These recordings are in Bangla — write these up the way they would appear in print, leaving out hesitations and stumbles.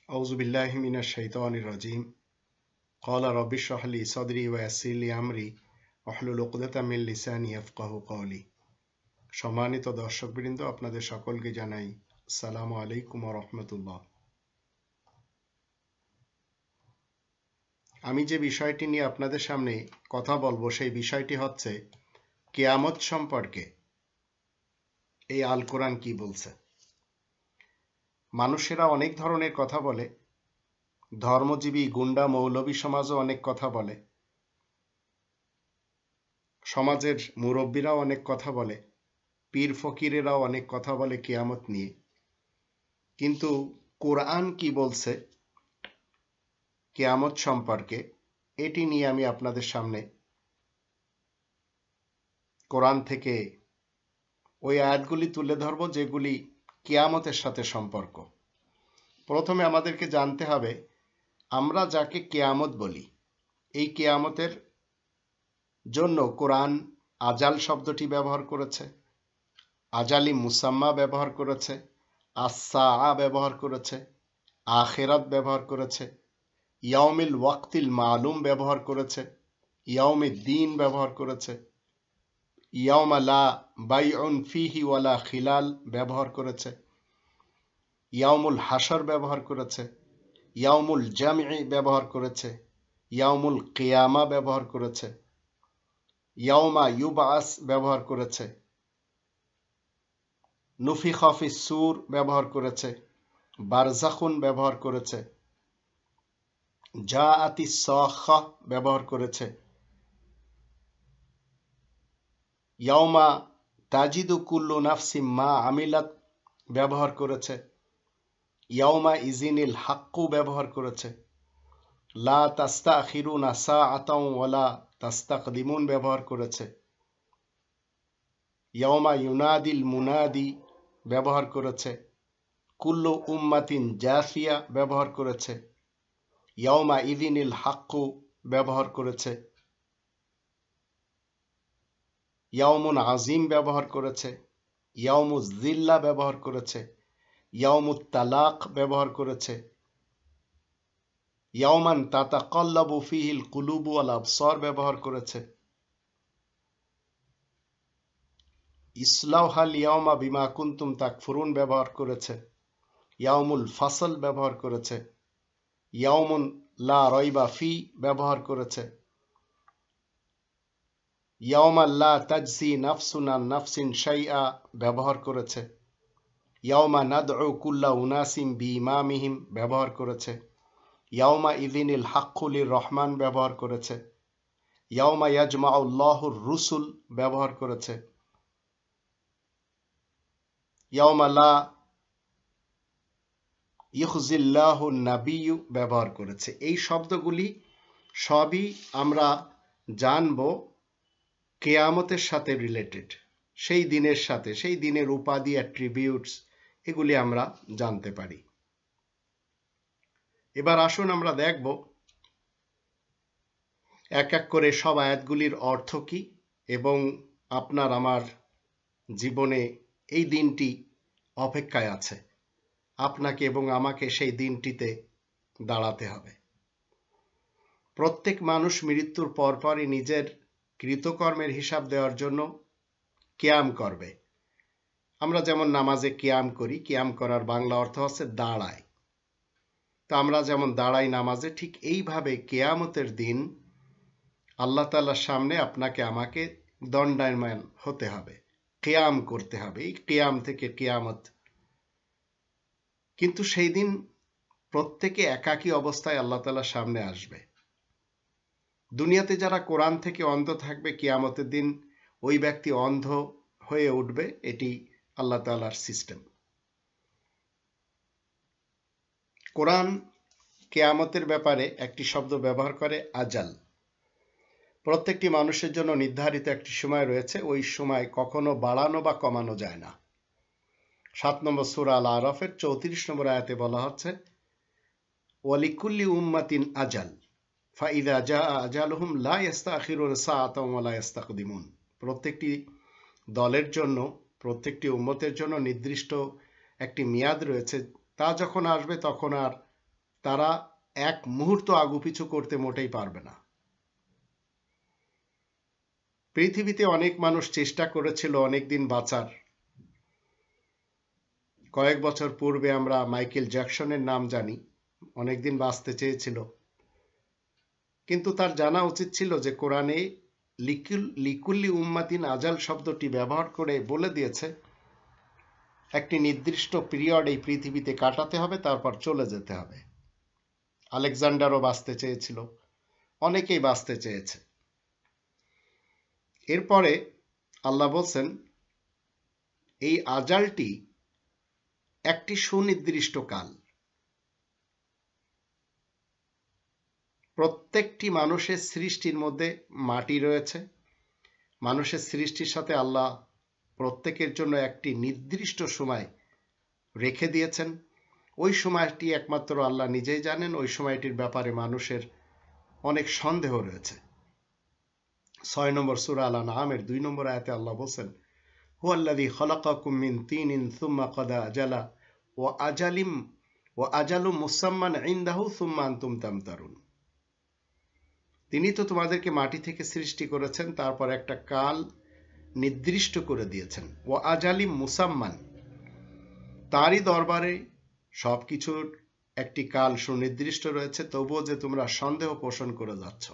أعوذ بالله من الشيطان الرجيم قال رب اشرح لي صدري ويسر لي أمري واحلل عقدة من লিসানি يفقهوا قولي। সম্মানিত দর্শকবৃন্দ, আপনাদের সকলকে জানাই আসসালামু আলাইকুম ওয়া রাহমাতুল্লাহ। আমি যে বিষয়টি নিয়ে আপনাদের সামনে কথা বলবো সেই বিষয়টি হচ্ছে কিয়ামত সম্পর্কে এই আল কোরআন কি বলছে। মানুষেরা অনেক ধরনের কথা বলে, ধর্মজীবী গুন্ডা মৌলবী সমাজও অনেক কথা বলে, সমাজের মুরব্বীরাও অনেক কথা বলে, পীর ফকিরেরাও অনেক কথা বলে কিয়ামত নিয়ে। কিন্তু কোরআন কি বলছে কিয়ামত সম্পর্কে, এটি নিয়ে আমি আপনাদের সামনে কোরআন থেকে ওই আয়াতগুলি তুলে ধরব যেগুলি কিয়ামতের সাথে সম্পর্ক। প্রথমে আমাদেরকে জানতে হবে আমরা যাকে কিয়ামত বলি, এই কিয়ামতের জন্য কোরআন আজাল শব্দটি ব্যবহার করেছে, আজালি মুসাম্মা ব্যবহার করেছে, আসসাআ ব্যবহার করেছে, আখিরাত ব্যবহার করেছে, ইয়াউমিল ওয়াক্তিল মালুম ব্যবহার করেছে, ইয়াউমিদ দ্বীন ব্যবহার করেছে, ইয়াউমা লা বাইউন ফিহি ওয়ালা খিলাল ব্যবহার করেছে, ইয়াউমুল হাশর ব্যবহার করেছে, ইয়াউমুল জামঈ ব্যবহার করেছে, ইয়াউমুল কিয়ামা ব্যবহার করেছে, ইয়াউমা ইউবাস ব্যবহার করেছে, নুফিখা ফিস সূর ব্যবহার করেছে, বারজাখুন ব্যবহার করেছে, জাআতিস সাখা ব্যবহার করেছে, ইয়াউমা তাজিদু কুল্লু নাফসিম মা আমিলাত ব্যবহার করেছে, ইয়াউমা ইজিনিল হাক্কু ব্যবহার করেছে, লা তাস্তাখিরুনা সাআতাও ওয়ালা তাস্তাকদিমুন ব্যবহার করেছে, ইয়াউমা ইউনাদিল মুনাদি ব্যবহার করেছে, কুল্লু উম্মাতিন জাসিয়া ব্যবহার করেছে, ইয়াউমা ইজিনিল হাক্কু ব্যবহার করেছে, ইয়াউমুন আজিম ব্যবহার করেছে, ইয়াউমুজ জিল্লা ব্যবহার করেছে, ইয়াউমুত তালাক ব্যবহার করেছে, ইয়াউমান তাতাকাল্লাবু ফিহিল কুলুবু ওয়াল আবসার ব্যবহার করেছে, ইসলাউহাল ইয়াউমা বিমা কুনতুম তাকফুরুন ব্যবহার করেছে, ইয়াউমুল ফাসল ব্যবহার করেছে, ইয়াউমুন লা রাইবা ফি ব্যবহার করেছে, ইয়াউমা লা তাজসি নাফসুন আন নাফসিন শাইআ ব্যবহার করেছে, ইয়াউমা নাদউ কুল্লা উনাসিম বিইমামিহিম ব্যবহার করেছে, ইয়াউমা ইযিনিল হাক্কু লির রহমান ব্যবহার করেছে, ইয়াউমা ইয়াজমাউল্লাহুর রুসুল ব্যবহার করেছে, ইয়াউমা লা ইউখজিল্লাহুন নাবিয়্যু ব্যবহার করেছে। এই শব্দগুলি সবই আমরা জানব কিয়ামতের সাথে রিলেটেড, সেই দিনের সাথে, সেই দিনের উপাধি, অ্যাট্রিবিউটস, এগুলি আমরা জানতে পারি। এবার আসুন আমরা দেখব এক এক করে সব আয়াতগুলির অর্থ কি এবং আপনার আমার জীবনে এই দিনটি অপেক্ষায় আছে, আপনাকে এবং আমাকে সেই দিনটিতে দাঁড়াতে হবে। প্রত্যেক মানুষ মৃত্যুর পরপরই নিজের কৃতকর্মের হিসাব দেওয়ার জন্য কিয়াম করবে। আমরা যেমন নামাজে কিয়াম করি, কিয়াম করার বাংলা অর্থ হচ্ছে দাঁড়ায়। তো আমরা যেমন দাঁড়াই নামাজে, ঠিক এইভাবে কিয়ামতের দিন আল্লাহ তাআলার সামনে আপনাকে আমাকে দণ্ডায়মান হতে হবে, কিয়াম করতে হবে। এই কিয়াম থেকে কিয়ামত। কিন্তু সেই দিন প্রত্যেকে একাকী অবস্থায় আল্লাহ তাআলার সামনে আসবে। দুনিয়াতে যারা কোরআন থেকে অন্ধ থাকবে, কিয়ামতের দিন ওই ব্যক্তি অন্ধ হয়ে উঠবে। এটি আল্লাহ তাআলার সিস্টেম। কোরআন কিয়ামতের ব্যাপারে একটি শব্দ ব্যবহার করে, আজাল। প্রত্যেকটি মানুষের জন্য নির্ধারিত একটি সময় রয়েছে, ওই সময় কখনো বাড়ানো বা কমানো যায় না। 7 নম্বর সূরা আল আরাফের 34 নম্বর আয়াতে বলা হচ্ছে, ওয়ালিকুল্লি উম্মাতিন আজাল ফাইদা জাআ আজালুহুম লা ইস্তাখিরুনা সাআতাও ওয়া লা ইস্তাকদিমুন। প্রত্যেকটি দলের জন্য, প্রত্যেকটি উম্মতের জন্য নির্দিষ্ট একটি মেয়াদ রয়েছে। তা যখন আসবে তখন আর তারা এক মুহূর্ত আগুপিছু করতে মোটেই পারবে না। পৃথিবীতে অনেক মানুষ চেষ্টা করেছিল অনেক দিন বাঁচার। কয়েক বছর পূর্বে আমরা মাইকেল জ্যাকসনের নাম জানি, অনেকদিন বাঁচতে চেয়েছিল, কিন্তু তার জানা উচিত ছিল যে কোরআনে লিকুল্লি উম্মাতিন আজাল শব্দটি ব্যবহার করে বলে দিয়েছে একটি নির্দিষ্ট পিরিয়ড এই পৃথিবীতে কাটাতে হবে, তারপর চলে যেতে হবে। আলেকজান্ডারও বাঁচতে চেয়েছিল, অনেকেই বাঁচতে চেয়েছে। এরপরে আল্লাহ বলছেন এই আজালটি একটি সুনির্দিষ্ট কাল। প্রত্যেকটি মানুষের সৃষ্টির মধ্যে মাটি রয়েছে। মানুষের সৃষ্টির সাথে আল্লাহ প্রত্যেকের জন্য একটি নির্দিষ্ট সময় রেখে দিয়েছেন। ওই সময়টি একমাত্র আল্লাহ নিজেই জানেন। ওই সময়টির ব্যাপারে মানুষের অনেক সন্দেহ রয়েছে। 6 নম্বর সূরা আল আনআমের 2 নম্বর আয়াতে আল্লাহ বলেন, হুয়াল্লাযী খালাকাকুম মিন তিনিন সুম্মা কাদা আজালা ওয়া আজালুম মুসাম্মান ইনদাহু সুম্মা আনতুম তামতারুন। তিনি তো তোমাদেরকে মাটি থেকে সৃষ্টি করেছেন, তারপর একটা কাল নির্দিষ্ট করে দিয়েছেন। ওয়া আজালিম মুসাম্মান, তারই দরবারে সবকিছুর একটি কাল সুনির্দিষ্ট রয়েছে, তবুও যে তোমরা সন্দেহ পোষণ করে যাচ্ছ।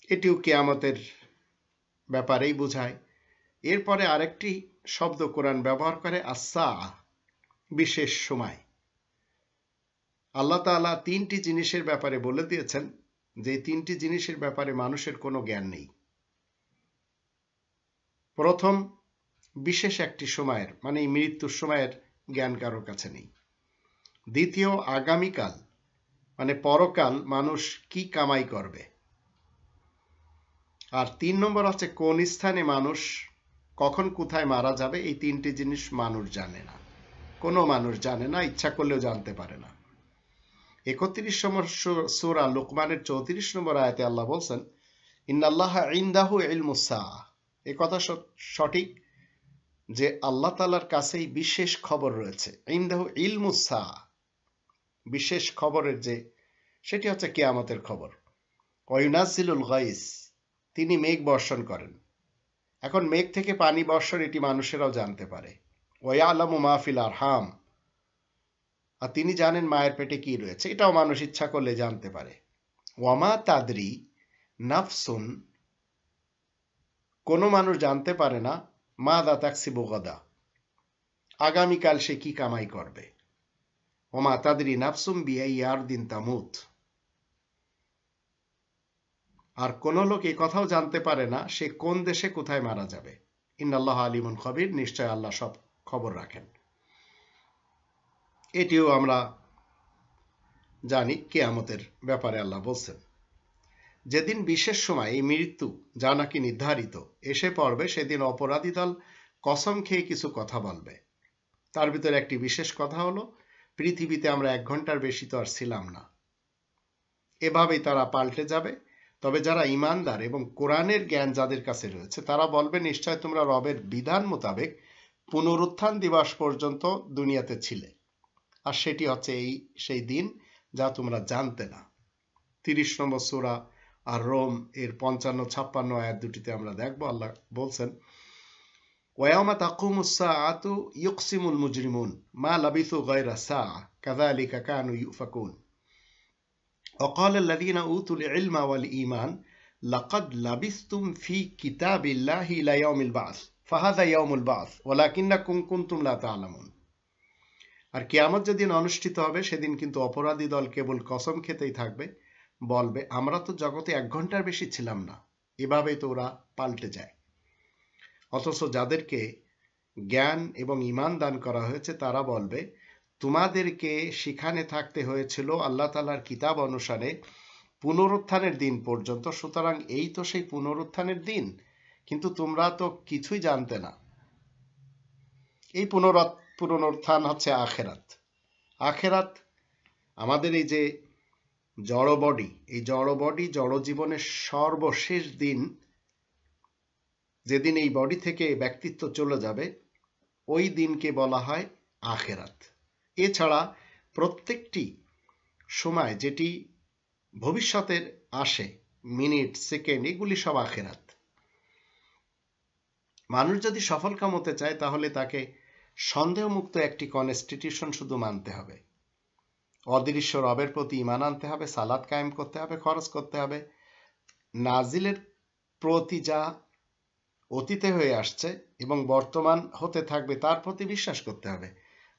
এটিও কিয়ামতের ব্যাপারেই বোঝায়। এরপরে আরেকটি শব্দ কোরআন ব্যবহার করে, আস-সাআ, বিশেষ সময়। আল্লাহ তাআলা 3টি জিনিসের ব্যাপারে বলে দিয়েছেন যে 3টি জিনিসের ব্যাপারে মানুষের কোনো জ্ঞান নেই। প্রথম, বিশেষ একটি সময়ের মানে মৃত্যুর সময়ের জ্ঞান কারোর কাছে নেই। দ্বিতীয়, আগামীকাল মানে পরকাল মানুষ কি কামাই করবে। আর 3 নম্বর হচ্ছে কোন স্থানে মানুষ কখন কোথায় মারা যাবে। এই 3টি জিনিস মানুষ জানে না, কোনো মানুষ জানে না, ইচ্ছা করলেও জানতে পারে না। 31 নম্বর সূরা লুকমানের 34 নম্বর আয়াতে আল্লাহ বলছেন, ইন্নাল্লাহা ইনদাহু ইলমুস সাআ। এই কথা সঠিক যে আল্লাহ তাআলার কাছেই বিশেষ খবর রয়েছে। ইনদাহু ইলমুস সাআ, বিশেষ খবরের যে সেটি হচ্ছে কিয়ামতের খবর। ওয়া ইউনাজ্জিলুল গায়স, তিনি মেঘ বর্ষণ করেন। এখন মেঘ থেকে পানি বর্ষণ এটি মানুষেরাও জানতে পারে। ওয়া ইয়ালামু মা ফিল আরহাম, আর তিনি জানেন মায়ের পেটে কি রয়েছে, এটাও মানুষ ইচ্ছা করলে জানতে পারে। ওয়ামা তাদরি নাফসুন, কোনো মানুষ জানতে পারে না মাযা তাকসিবু গাদা, আগামীকাল সে কি কামাই করবে। ওমা তাদরি নাফসুম বিআইয়ি আরদিন তামুত, আর কোন লোক এই কথাও জানতে পারে না সে কোন দেশে কোথায় মারা যাবে। ইন্নাল্লাহা আলিমুন খবীর, নিশ্চয় আল্লাহ সব খবর রাখেন। এটিও আমরা জানি কিয়ামতের ব্যাপারে আল্লাহ বলছেন, যেদিন বিশেষ সময় এই মৃত্যু যা নাকি নির্ধারিত এসে পড়বে, সেদিন অপরাধী দল কসম খেয়ে কিছু কথা বলবে। তার ভিতরে একটি বিশেষ কথা হলো, পৃথিবীতে আমরা 1 ঘন্টার বেশি তো আর ছিলাম না। এভাবেই তারা পাল্টে যাবে। তবে যারা ঈমানদার এবং কোরআনের জ্ঞান যাদের কাছে রয়েছে তারা বলবে, নিশ্চয় তোমরা রবের বিধান মোতাবেক পুনরুত্থান দিবস পর্যন্ত দুনিয়াতে ছিলে, আর সেটি হচ্ছে সেই দিন যা তোমরা জানতে না। 30 নম্বর সূরা আর রোম এর 55-56 আয়াত দুটিতে আমরা দেখব আল্লাহ বলছেন, ওয়ায়ামা তাকুমুস সাআতু ইউকসিমুল মুজরিমুন মা লাবিসু গায়রা সাআ কাযালিকা কানু ইউফাকুন وقال الذين أوتوا العلم والإيمان لقد لبثتم في كتاب الله إلى يوم البعث فهذا يوم البعث ولكنكم كنتم لا تعلمون। আর কিয়ামত যেদিন অনুষ্ঠিত হবে সেদিন কিন্তু অপরাধী দল কেবল কসম খেতেই থাকবে, বলবে আমরা তো জগতে 1 ঘন্টার বেশি ছিলাম না। এভাবেই তো ওরা পাল্টে যায়। অথচ যাদেরকে জ্ঞান এবং ঈমান দান করা হয়েছে তারা বলবে, তোমাদেরকে সেখানে থাকতে হয়েছিল আল্লাহ তাআলার কিতাব অনুসারে পুনরুত্থানের দিন পর্যন্ত, সুতরাং এই তো সেই পুনরুত্থানের দিন, কিন্তু তোমরা তো কিছুই জানতে না। এই পুনরুত্থান হচ্ছে আখেরাত। আখেরাত আমাদের এই যে জড় বডি, এই জড় বডি জড় জীবনের সর্বশেষ দিন, যেদিন এই বডি থেকে ব্যক্তিত্ব চলে যাবে, ওই দিনকে বলা হয় আখেরাত। এছাড়া প্রত্যেকটি সময় যেটি ভবিষ্যতের আসে, মিনিট, সেকেন্ড, এগুলি সব আখেরাত। মানুষ যদি সফলকাম হতে চায় তাহলে তাকে সন্দেহমুক্ত একটি কনস্টিটিউশন শুধু মানতে হবে। অদৃশ্য রবের প্রতি ঈমান আনতে হবে, সালাত কায়েম করতে হবে, খরচ করতে হবে, নাজিলের প্রতি যা অতীতে হয়ে আসছে এবং বর্তমান হতে থাকবে তার প্রতি বিশ্বাস করতে হবে,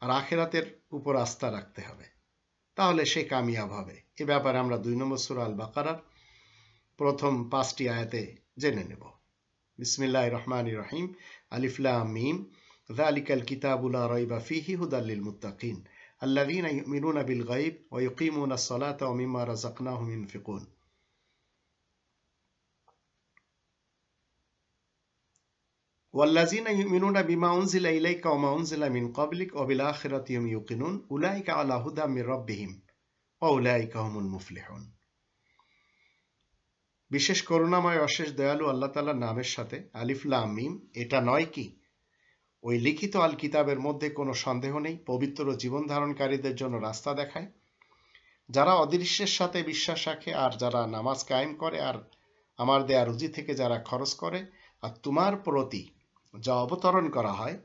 আর আখেরাতের উপর আস্থা রাখতে হবে। তাহলে সে কামিয়াব হবে। এ ব্যাপারে আমরা 2 নম্বর সূরা আল বাকারার প্রথম 5টি আয়াতে জেনে নেব। বিসমিল্লাহির রহমানির রহিম। আলিফ লাম মিম যালিকাল কিতাবু লা রাইবা ফীহি হুদাল লিল মুত্তাকিন আল্লাযীনা ইউমিনুনা বিল গায়ব ওয়া ইউকিমুনাস সালাতা ওয়া মিম্মা রাযাকনাহুম ইউনফিকুন। ওয়াল্লাযীনা ইউমিনুনা বিমা উনজিলা ইলাইকা ওয়া মা উনজিলা মিন ক্বাবলিক ওয়া বিল আখিরাতি হুম ইউকিনুন উলাইকা আলা হুদাম মির রাব্বিহিম ওয়া উলাইকা হুমুল মুফলিহুন। বিশেষ করুণাময় অশেষ দয়ালু আল্লাহ তাআলার নামের সাথে। আলিফ লাম মিম, এটা নয় কি ওই লিখিত আল কিতাবের মধ্যে কোনো সন্দেহ নেই, পবিত্র জীবন ধারণকারীদের জন্য রাস্তা দেখায়, যারা অদৃশ্যের সাথে বিশ্বাস রাখে আর যারা নামাজ কায়েম করে আর আমার দেয়া রুজি থেকে যারা খরচ করে, আর তোমার প্রতি যা অবতরণ করা হয়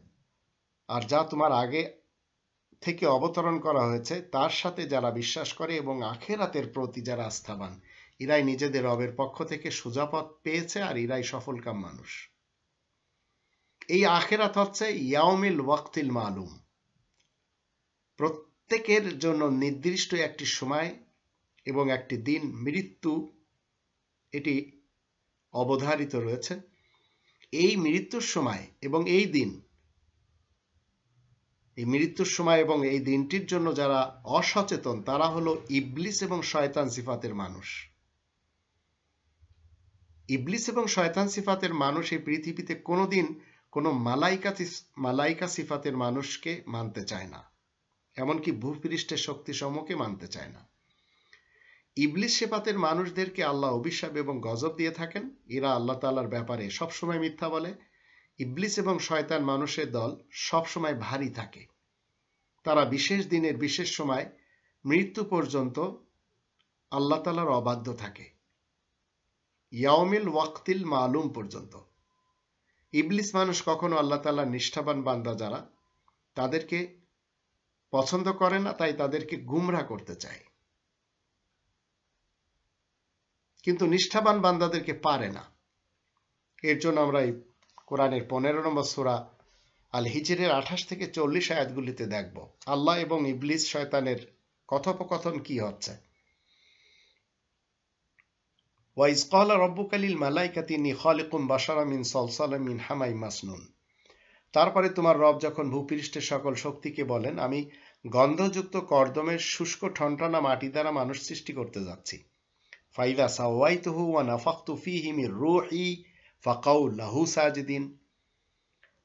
আর যা তোমার আগে থেকে অবতরণ করা হয়েছে তার সাথে যারা বিশ্বাস করে এবং আখেরাতের প্রতি যারা আস্থাবান, এরাই নিজেদের রবের পক্ষ থেকে সোজা পথ পেয়েছে আর এরাই সফলকাম মানুষ। এই আখেরাত হচ্ছে ইয়াউমিল ওয়াক্তিল মালুম, প্রত্যেকের জন্য নির্দিষ্ট একটি সময় এবং একটি দিন, মৃত্যু, এটি অবধারিত রয়েছে। এই মৃত্যুর সময় এবং এই দিন, এই মৃত্যুর সময় এবং এই দিনটির জন্য যারা অসচেতন তারা হলো ইবলিস এবং শয়তান সিফাতের মানুষ। ইবলিস এবং শয়তান সিফাতের মানুষ এই পৃথিবীতে কোনোদিন কোনো মালাইকা সিফাতের মানুষকে মানতে চায় না, এমনকি ভূপৃষ্ঠের শক্তি সমূহকে মানতে চায় না। ইবলিস সিফাতের মানুষদেরকে আল্লাহ অভিশাপ এবং গজব দিয়ে থাকেন। এরা আল্লাহ তাআলার ব্যাপারে সবসময় মিথ্যা বলে। ইবলিস এবং শয়তান মানুষের দল সবসময় ভারী থাকে। তারা বিশেষ দিনের বিশেষ সময় মৃত্যু পর্যন্ত আল্লাহ তাআলার অবাধ্য থাকে, ইয়াউমিল ওয়াক্তিল মালুম পর্যন্ত। ইবলিস মানুষ কখনো আল্লাহ তাআলার নিষ্ঠাবান বান্দা যারা, তাদেরকে পছন্দ করে না, তাই তাদেরকে গুমরাহ করতে চায়, কিন্তু নিষ্ঠাবান বান্দাদেরকে পারে না। এর জন্য আমরা এই কোরআনের 15 নম্বর সূরা আল হিজরের 28 থেকে 40 আয়াতগুলিতে দেখব আল্লাহ এবং ইবলিস শয়তানের কথোপকথন কি হচ্ছে। ওয়াইজ ক্বালা রাব্বুকা লিল মালাইকাতি ইন্নী খালিকুম বাশারাম মিন সালসালিম মিন হামাইম মাসনুন। তারপরে তোমার রব যখন ভূপৃষ্ঠের সকল শক্তিকে বলেন, আমি গন্ধযুক্ত কর্দমের শুষ্ক ঠনঠনা মাটি দ্বারা মানুষ সৃষ্টি করতে যাচ্ছি। ফাইদা সাওয়াইতুহু ওয়া নাফাখতু ফীহি মির রূহি ফাকাউ লাহু সাজিদিন।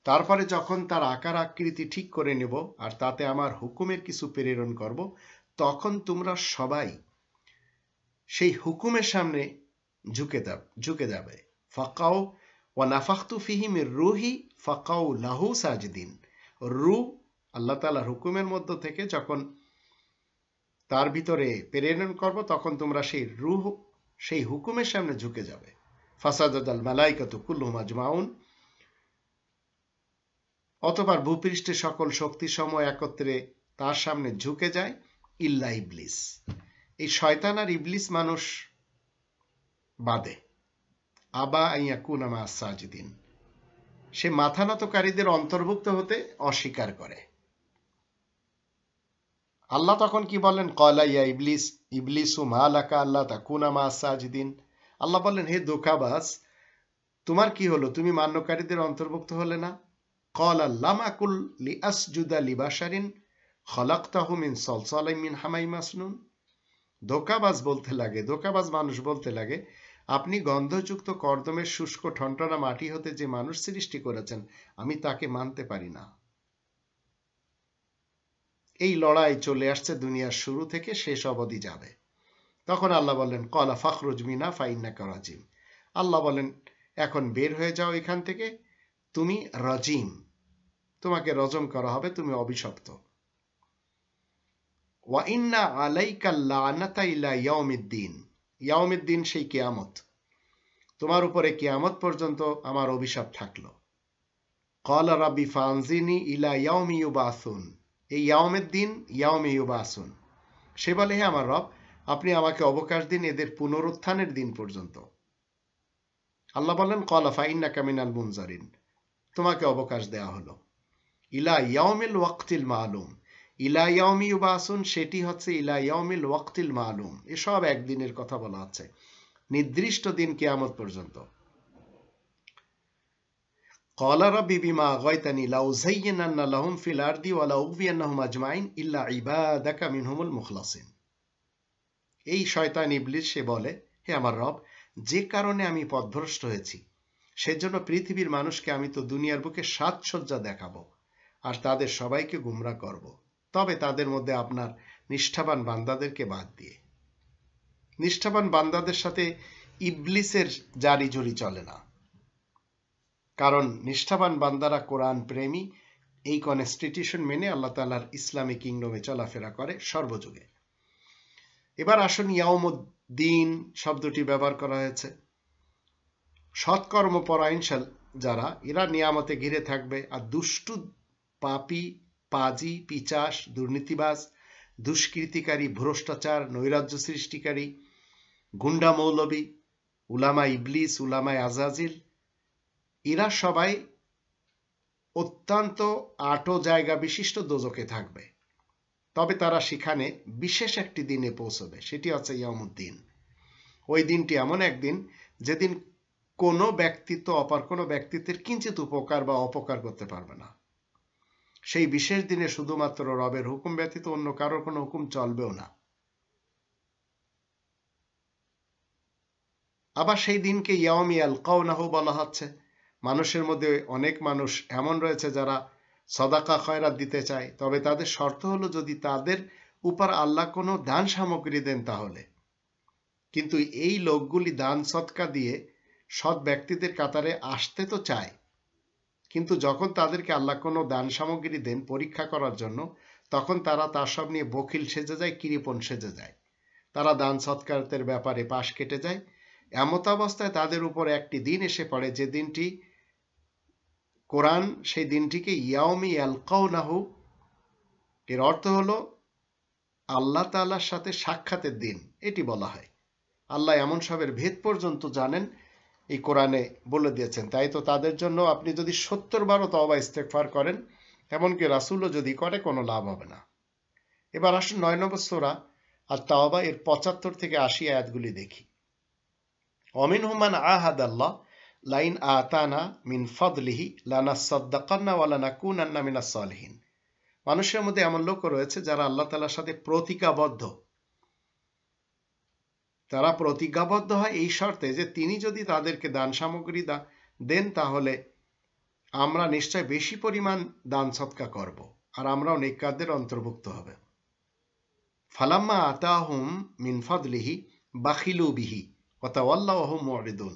তারপরে যখন তার আকার আকৃতি ঠিক করে নেব আর তাতে আমার হুকুমের কিছু প্রেরণ করব, তখন তোমরা সবাই সেই হুকুমের সামনে ঝুঁকে যাবে। ফাকাউ ওয়া নাফাখতু ফীহি মির রূহি ফাকাউ লাহু সাজিদিন। রূহ আল্লাহ তাআলার হুকুমের মধ্য থেকে যখন তার ভিতরে প্রেরণ করব, তখন তোমরা সেই রূহ সেই হুকুমের সামনে ঝুঁকে যাবে। ফাসাদাদাল মালাইকাতু কুল্লুহুম আজমাউন। অতঃপর ভূপৃষ্ঠের সকল শক্তি সমূহ একত্রে তার সামনে ঝুঁকে যায়, ইল্লা ইবলিস। এই শয়তান আর ইবলিস মানুষ বাদে আবা আইয়াকুনা মা সাজিদিন, সে মাথা নতকারীদের অন্তর্ভুক্ত হতে অস্বীকার করে। আল্লাহ তখন কি বলেন? ক্বালা ইয়া ইবলিস ইবলিসু মা লাকা আল্লা তাকুনা মা সাজিদিন। আল্লাহ বলেন, হে ধোঁকাবাজ, তোমার কি হলো, তুমি মান্যকারীদের অন্তর্ভুক্ত হলে না? ক্বালা লাম আকুল লিআসজুদা লিবাশারিন খালাকতাহু মিন সালসালিম মিন হামাইম মাসনুন। ধোঁকাবাজ মানুষ বলতে লাগে, আপনি গন্ধযুক্ত কর্দমের শুষ্ক ঠনঠনা মাটি হতে যে মানুষ সৃষ্টি করেছেন, আমি তাকে মানতে পারি না। এই লড়াই চলে আসছে দুনিয়ার শুরু থেকে শেষ অবধি যাবে। তখন আল্লাহ বললেন, ক্বালা ফাখরুজ মিনহা ফাইন্নাকা রাজিম। আল্লাহ বলেন, এখন বের হয়ে যাও এখান থেকে, তুমি রাজিম, তোমাকে রজম করা হবে, তুমি অভিশপ্ত। ওয়া ইন্না আলাইকা লানাতা ইলা ইয়াউমিদ্দিন, ইয়াউমিদ্দিন সেই কিয়ামত, তোমার উপরে কিয়ামত পর্যন্ত আমার অভিশাপ থাকলো। ক্বালা রাব্বি ফানজিনি ইলা ইয়াউমি ইউবাসুন, এই ইয়াউমের দিন ইয়াউমি ইউবাসুন, সে বলে হে আমার রব আপনি আমাকে অবকাশ দিন এদের পুনরুত্থানের দিন পর্যন্ত। আল্লাহ বলেন ক্বালা ফাইন্নাকা মিনাল মুনজারিন, তোমাকে অবকাশ দেয়া হলো। ইলা ইয়াউমিল ওয়াক্তিল মালুম, ইলা ইয়াউমি ইউবাসুন সেটি হচ্ছে ইলা ইয়াউমিল ওয়াক্তিল মালুম, এসব একদিনের কথা বলা হচ্ছে, নির্দিষ্ট দিন কিয়ামত পর্যন্ত। ক্বালা রাব্বি বিমা আগাইতানি লাউযায়্যিনান্না লাহুম ফিল আরদি ওয়া লাউগবিয়ান্নাহুম আজমাইন ইল্লা ইবাদাকা মিনহুমুল মুখলাসিন। এই শয়তান ইবলিস সে বলে হে আমার রব যে কারণে আমি পথভ্রষ্ট হয়েছি সেজন্য পৃথিবীর মানুষকে আমি তো দুনিয়ার বুকে সাজসজ্জা দেখাবো আর তাদের সবাইকে গুমরা করব, তবে তাদের মধ্যে আপনার নিষ্ঠাবান বান্দাদেরকে বাদ দিয়ে। নিষ্ঠাবান বান্দাদের সাথে ইবলিসের জারি জুরি চলে না, কারণ নিষ্ঠাবান বান্দারা কোরআন প্রেমী, এই কনস্টিটিউশন মেনে আল্লাহ তাআলার ইসলামী কিংডমে চলাফেরা করে সর্বযুগে। এবার আসুন ইয়াউমুদ্দিন শব্দটি ব্যবহার করা হয়েছে। সৎকর্মপরায়ণ যারা এরা নিয়ামতে ঘিরে থাকবে, আর দুষ্টু পাপী পাজি পিচাস দুর্নীতিবাজ দুষ্কৃতিকারী ভ্রষ্টাচার নৈরাজ্য সৃষ্টিকারী গুন্ডা মৌলবী উলামা ইবলিস উলামায়ে আজাজিল এরা সবাই অত্যন্ত আটো জায়গা বিশিষ্ট দোজখে থাকবে, তবে তারা সেখানে বিশেষ একটি দিনে পৌঁছবে, সেটি হচ্ছে ইয়াউমুদ্দিন। ওই দিনটি এমন একদিন যেদিন কোনো ব্যক্তিত্ব অপর কোনো ব্যক্তিত্বের কিঞ্চিত উপকার বা অপকার করতে পারবে না। সেই বিশেষ দিনে শুধুমাত্র রবের হুকুম ব্যতীত অন্য কারোর কোনো হুকুম চলবেও না। আবার সেই দিনকে ইয়াউমি ইয়ালকাউনাহু বলা হচ্ছে। মানুষের মধ্যে অনেক মানুষ এমন রয়েছে যারা সদাকা খয়রাত দিতে চায়, তবে তাদের শর্ত হলো যদি তাদের উপর আল্লাহ কোনো দান সামগ্রী দেন তাহলে। কিন্তু এই লোকগুলি দান সদকা দিয়ে সৎ ব্যক্তিদের কাতারে আসতে তো চায়, কিন্তু যখন তাদেরকে আল্লাহ কোনো দান সামগ্রী দেন পরীক্ষা করার জন্য, তখন তারা তার সব নিয়ে বখিল সেজে যায়, কৃপণ সেজে যায়। তারা দান সৎকারের ব্যাপারে পাশ কেটে যায়। এমত অবস্থায় তাদের উপর একটি দিন এসে পড়ে যে দিনটি কোরআন সেই দিনটিকে ইয়াউমি ইয়ালকাউনাহু, এর অর্থ হলো আল্লাহ তাআলার সাথে সাক্ষাতের দিন এটি বলা হয়। আল্লাহ এমন সবের ভেদ পর্যন্ত জানেন, এই কোরআনে বলে দিয়েছেন। তাই তো তাদের জন্য আপনি যদি 70 বারও তওবা ইস্তেগফার করেন, এমনকি রাসূলও যদি করে, কোনো লাভ হবে না। এবার আসুন 9 নম্বর সূরা আত-তাওবা এর 75 থেকে 80 আয়াতগুলি দেখি। ওয়ামিনহুম মান আহাদাল্লাহ লাইন আতানা মিন ফাদলিহি লানাসাদ্দাকান্না ওয়া লানাকুনান্না মিনাস সালিহিন। মানুষের মধ্যে এমন লোক রয়েছে যারা আল্লাহ তাআলার সাথে প্রতিজ্ঞাবদ্ধ। তারা প্রতিজ্ঞাবদ্ধ হয় এই শর্তে যে তিনি যদি তাদেরকে দান সামগ্রী দেন তাহলে আমরা নিশ্চয় বেশি পরিমাণ দান সদকা করব আর আমরাও নেককারদের অন্তর্ভুক্ত হবে। ফালাম্মা আতাহুম মিন ফাদলিহি বাখিলু বিহি ওয়া তাওয়াল্লাউ ওয়া হুম মুরিদুন।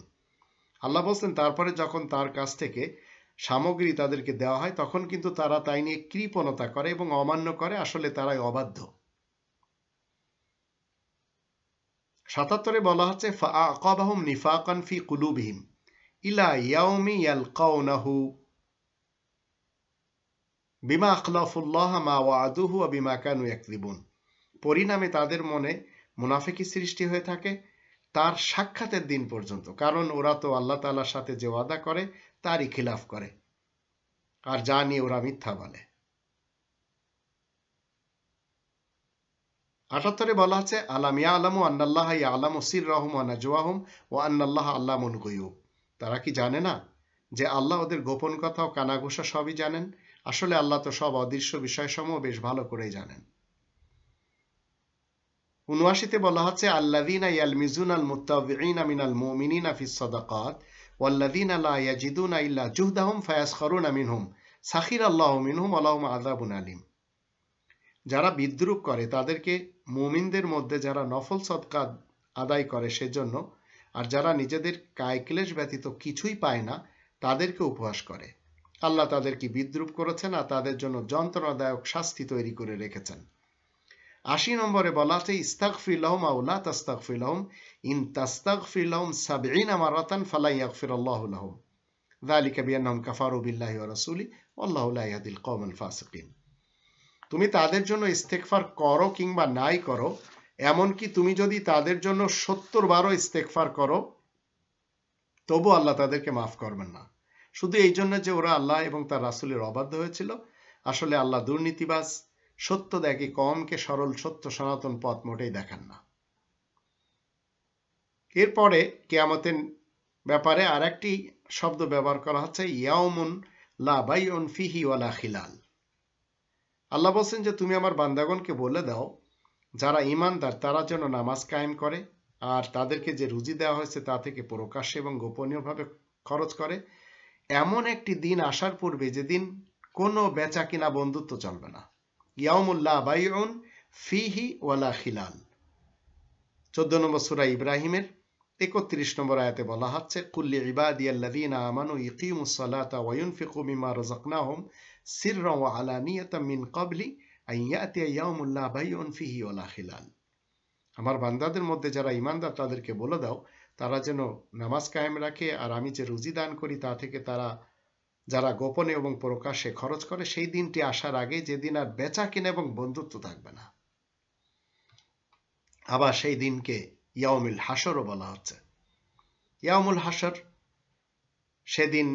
আল্লাহ বলেন তারপরে যখন তার কাছ থেকে সামগ্রী তাদেরকে দেওয়া হয় তখন কিন্তু তারা তাই নিয়ে কৃপণতা করে এবং অমান্য করে, আসলে তারাই অবাধ্য। 77 বলা হচ্ছে ফাআকাবাহুম নিফাকান ফি কুলুবিহিম ইলা ইয়াউমি ইয়ালকাউনাহু বিমা আখলাফুল্লাহ মা ওয়াআদুহু ওয়া বিমা কানু ইয়াকযিবুন। পরিণামে তাদের মনে মুনাফিকি সৃষ্টি হয়ে থাকে তার সাক্ষাতের দিন পর্যন্ত, কারণ ওরা তো আল্লাহ তাআলার সাথে যে ওয়াদা করে তারই খিলাফ করে আর যা নিয়ে ওরা মিথ্যা বলে। 78 বলা আছে আলাম ইয়ালামু আন্নাল্লাহা ইয়ালামু সিররাহুম ওয়া নাজওয়াহুম ওয়া আন্নাল্লাহা আল্লামুল গুয়ুব। তারা কি জানে না যে আল্লাহ ওদের গোপন কথা ও কানাঘুষা সবই জানেন? আসলে আল্লাহ তো সব অদৃশ্য বিষয়সমূহ বেশ ভালো করেই জানেন। 79 বলা হচ্ছে আল্লাযীনা ইয়ালমিজুনাল মুত্তাবিঈনা মিনাল মুমিনিনা ফিস সাদাকাত ওয়াল্লাযীনা লা ইয়াজিদুনা ইল্লা জুহদাহুম ফায়াসখারুনা মিনহুম সাখিরাল্লাহু মিনহুম ওয়া লাহুম আযাবুন আলীম। যারা বিদ্রূপ করে তাদেরকে মুমিনদের মধ্যে যারা নফল সদকা আদায় করে সেজন্য, আর যারা নিজেদের কায়ক্লেশ ব্যতীত কিছুই পায় না তাদেরকে উপহাস করে। আল্লাহ তাদেরকে বিদ্রূপ করেছেন আর তাদের জন্য যন্ত্রণাদায়ক শাস্তি তৈরি করে রেখেছেন। 80 নম্বরে বলা আছে ইস্তাগফির লাহুম আও লা তাস্তাগফির লাহুম ইন তাস্তাগফির লাহুম 70 মারাতান ফালা ইয়াগফিরাল্লাহু লাহুম যালিকা বিআন্নাহুম কাফারু বিল্লাহি ওয়া রাসূলিহি ওয়াল্লাহু লা ইয়াহদিল কওমাল ফাসিকিন। তুমি তাদের জন্য ইস্তেগফার করো কিংবা নাই করো, এমনকি তুমি যদি তাদের জন্য 70 বারও ইস্তেগফার করো, তবু আল্লাহ তাদেরকে মাফ করবেন না। শুধু এই জন্য যে ওরা আল্লাহ এবং তার রাসূলের অবাধ্য হয়েছিল। আসলে আল্লাহ দুর্নীতিবাজ, সত্য দেখে কমকে সরল সত্য সনাতন পথ মোটেই দেখান না। এরপরে কিয়ামতের ব্যাপারে আরেকটি শব্দ ব্যবহার করা হচ্ছে ইয়াউমুন লা বাইউন ফিহি ওয়ালা খিলাল। আল্লাহ বলছেন যে তুমি আমার বান্দাগণকে বলে দাও যারা ঈমানদার তারা যেন নামাজ কায়েম করে আর তাদেরকে যে রুজি দেওয়া হয়েছে তা থেকে প্রকাশ্যে এবং গোপনীয়ভাবে খরচ করে। এমন একটি দিন আসার পূর্বে যেদিন কোনো বেচা কিনা বন্ধুত্ব চলবে না। ইয়াউমুল লা বাইউন ফিহি ওয়ালা খিলাল। 14 নম্বর সূরা ইব্রাহিমের 31 নম্বর আয়াতে বলা হচ্ছে কুল্লি ইবাদিয়াল্লাযীনা আমানু ইকিমুস সালাতা ওয়া ইউনফিকু মিম্মা রাযাকনাহুম সিররান ওয়া আলানিয়াতাম মিন ক্বাবলি আন ইয়াতিয়া ইয়াউমুন লা বাইউন ফিহি ওয়ালা খিলাল। আমার বান্দাদের মধ্যে যারা ঈমানদার তাদেরকে বলে দাও তারা যেন নামাজ কায়েম রাখে আর আমি যে রুজি দান করি তা থেকে তারা যারা গোপনে এবং প্রকাশ্যে খরচ করে সেই দিনটি আসার আগে যেদিন আর বেচা কিনা এবং বন্ধুত্ব থাকবে না। আবার সেই দিনকে ইয়াউমুল হাসরও বলা হচ্ছে। ইয়াউমুল হাসর, সেদিন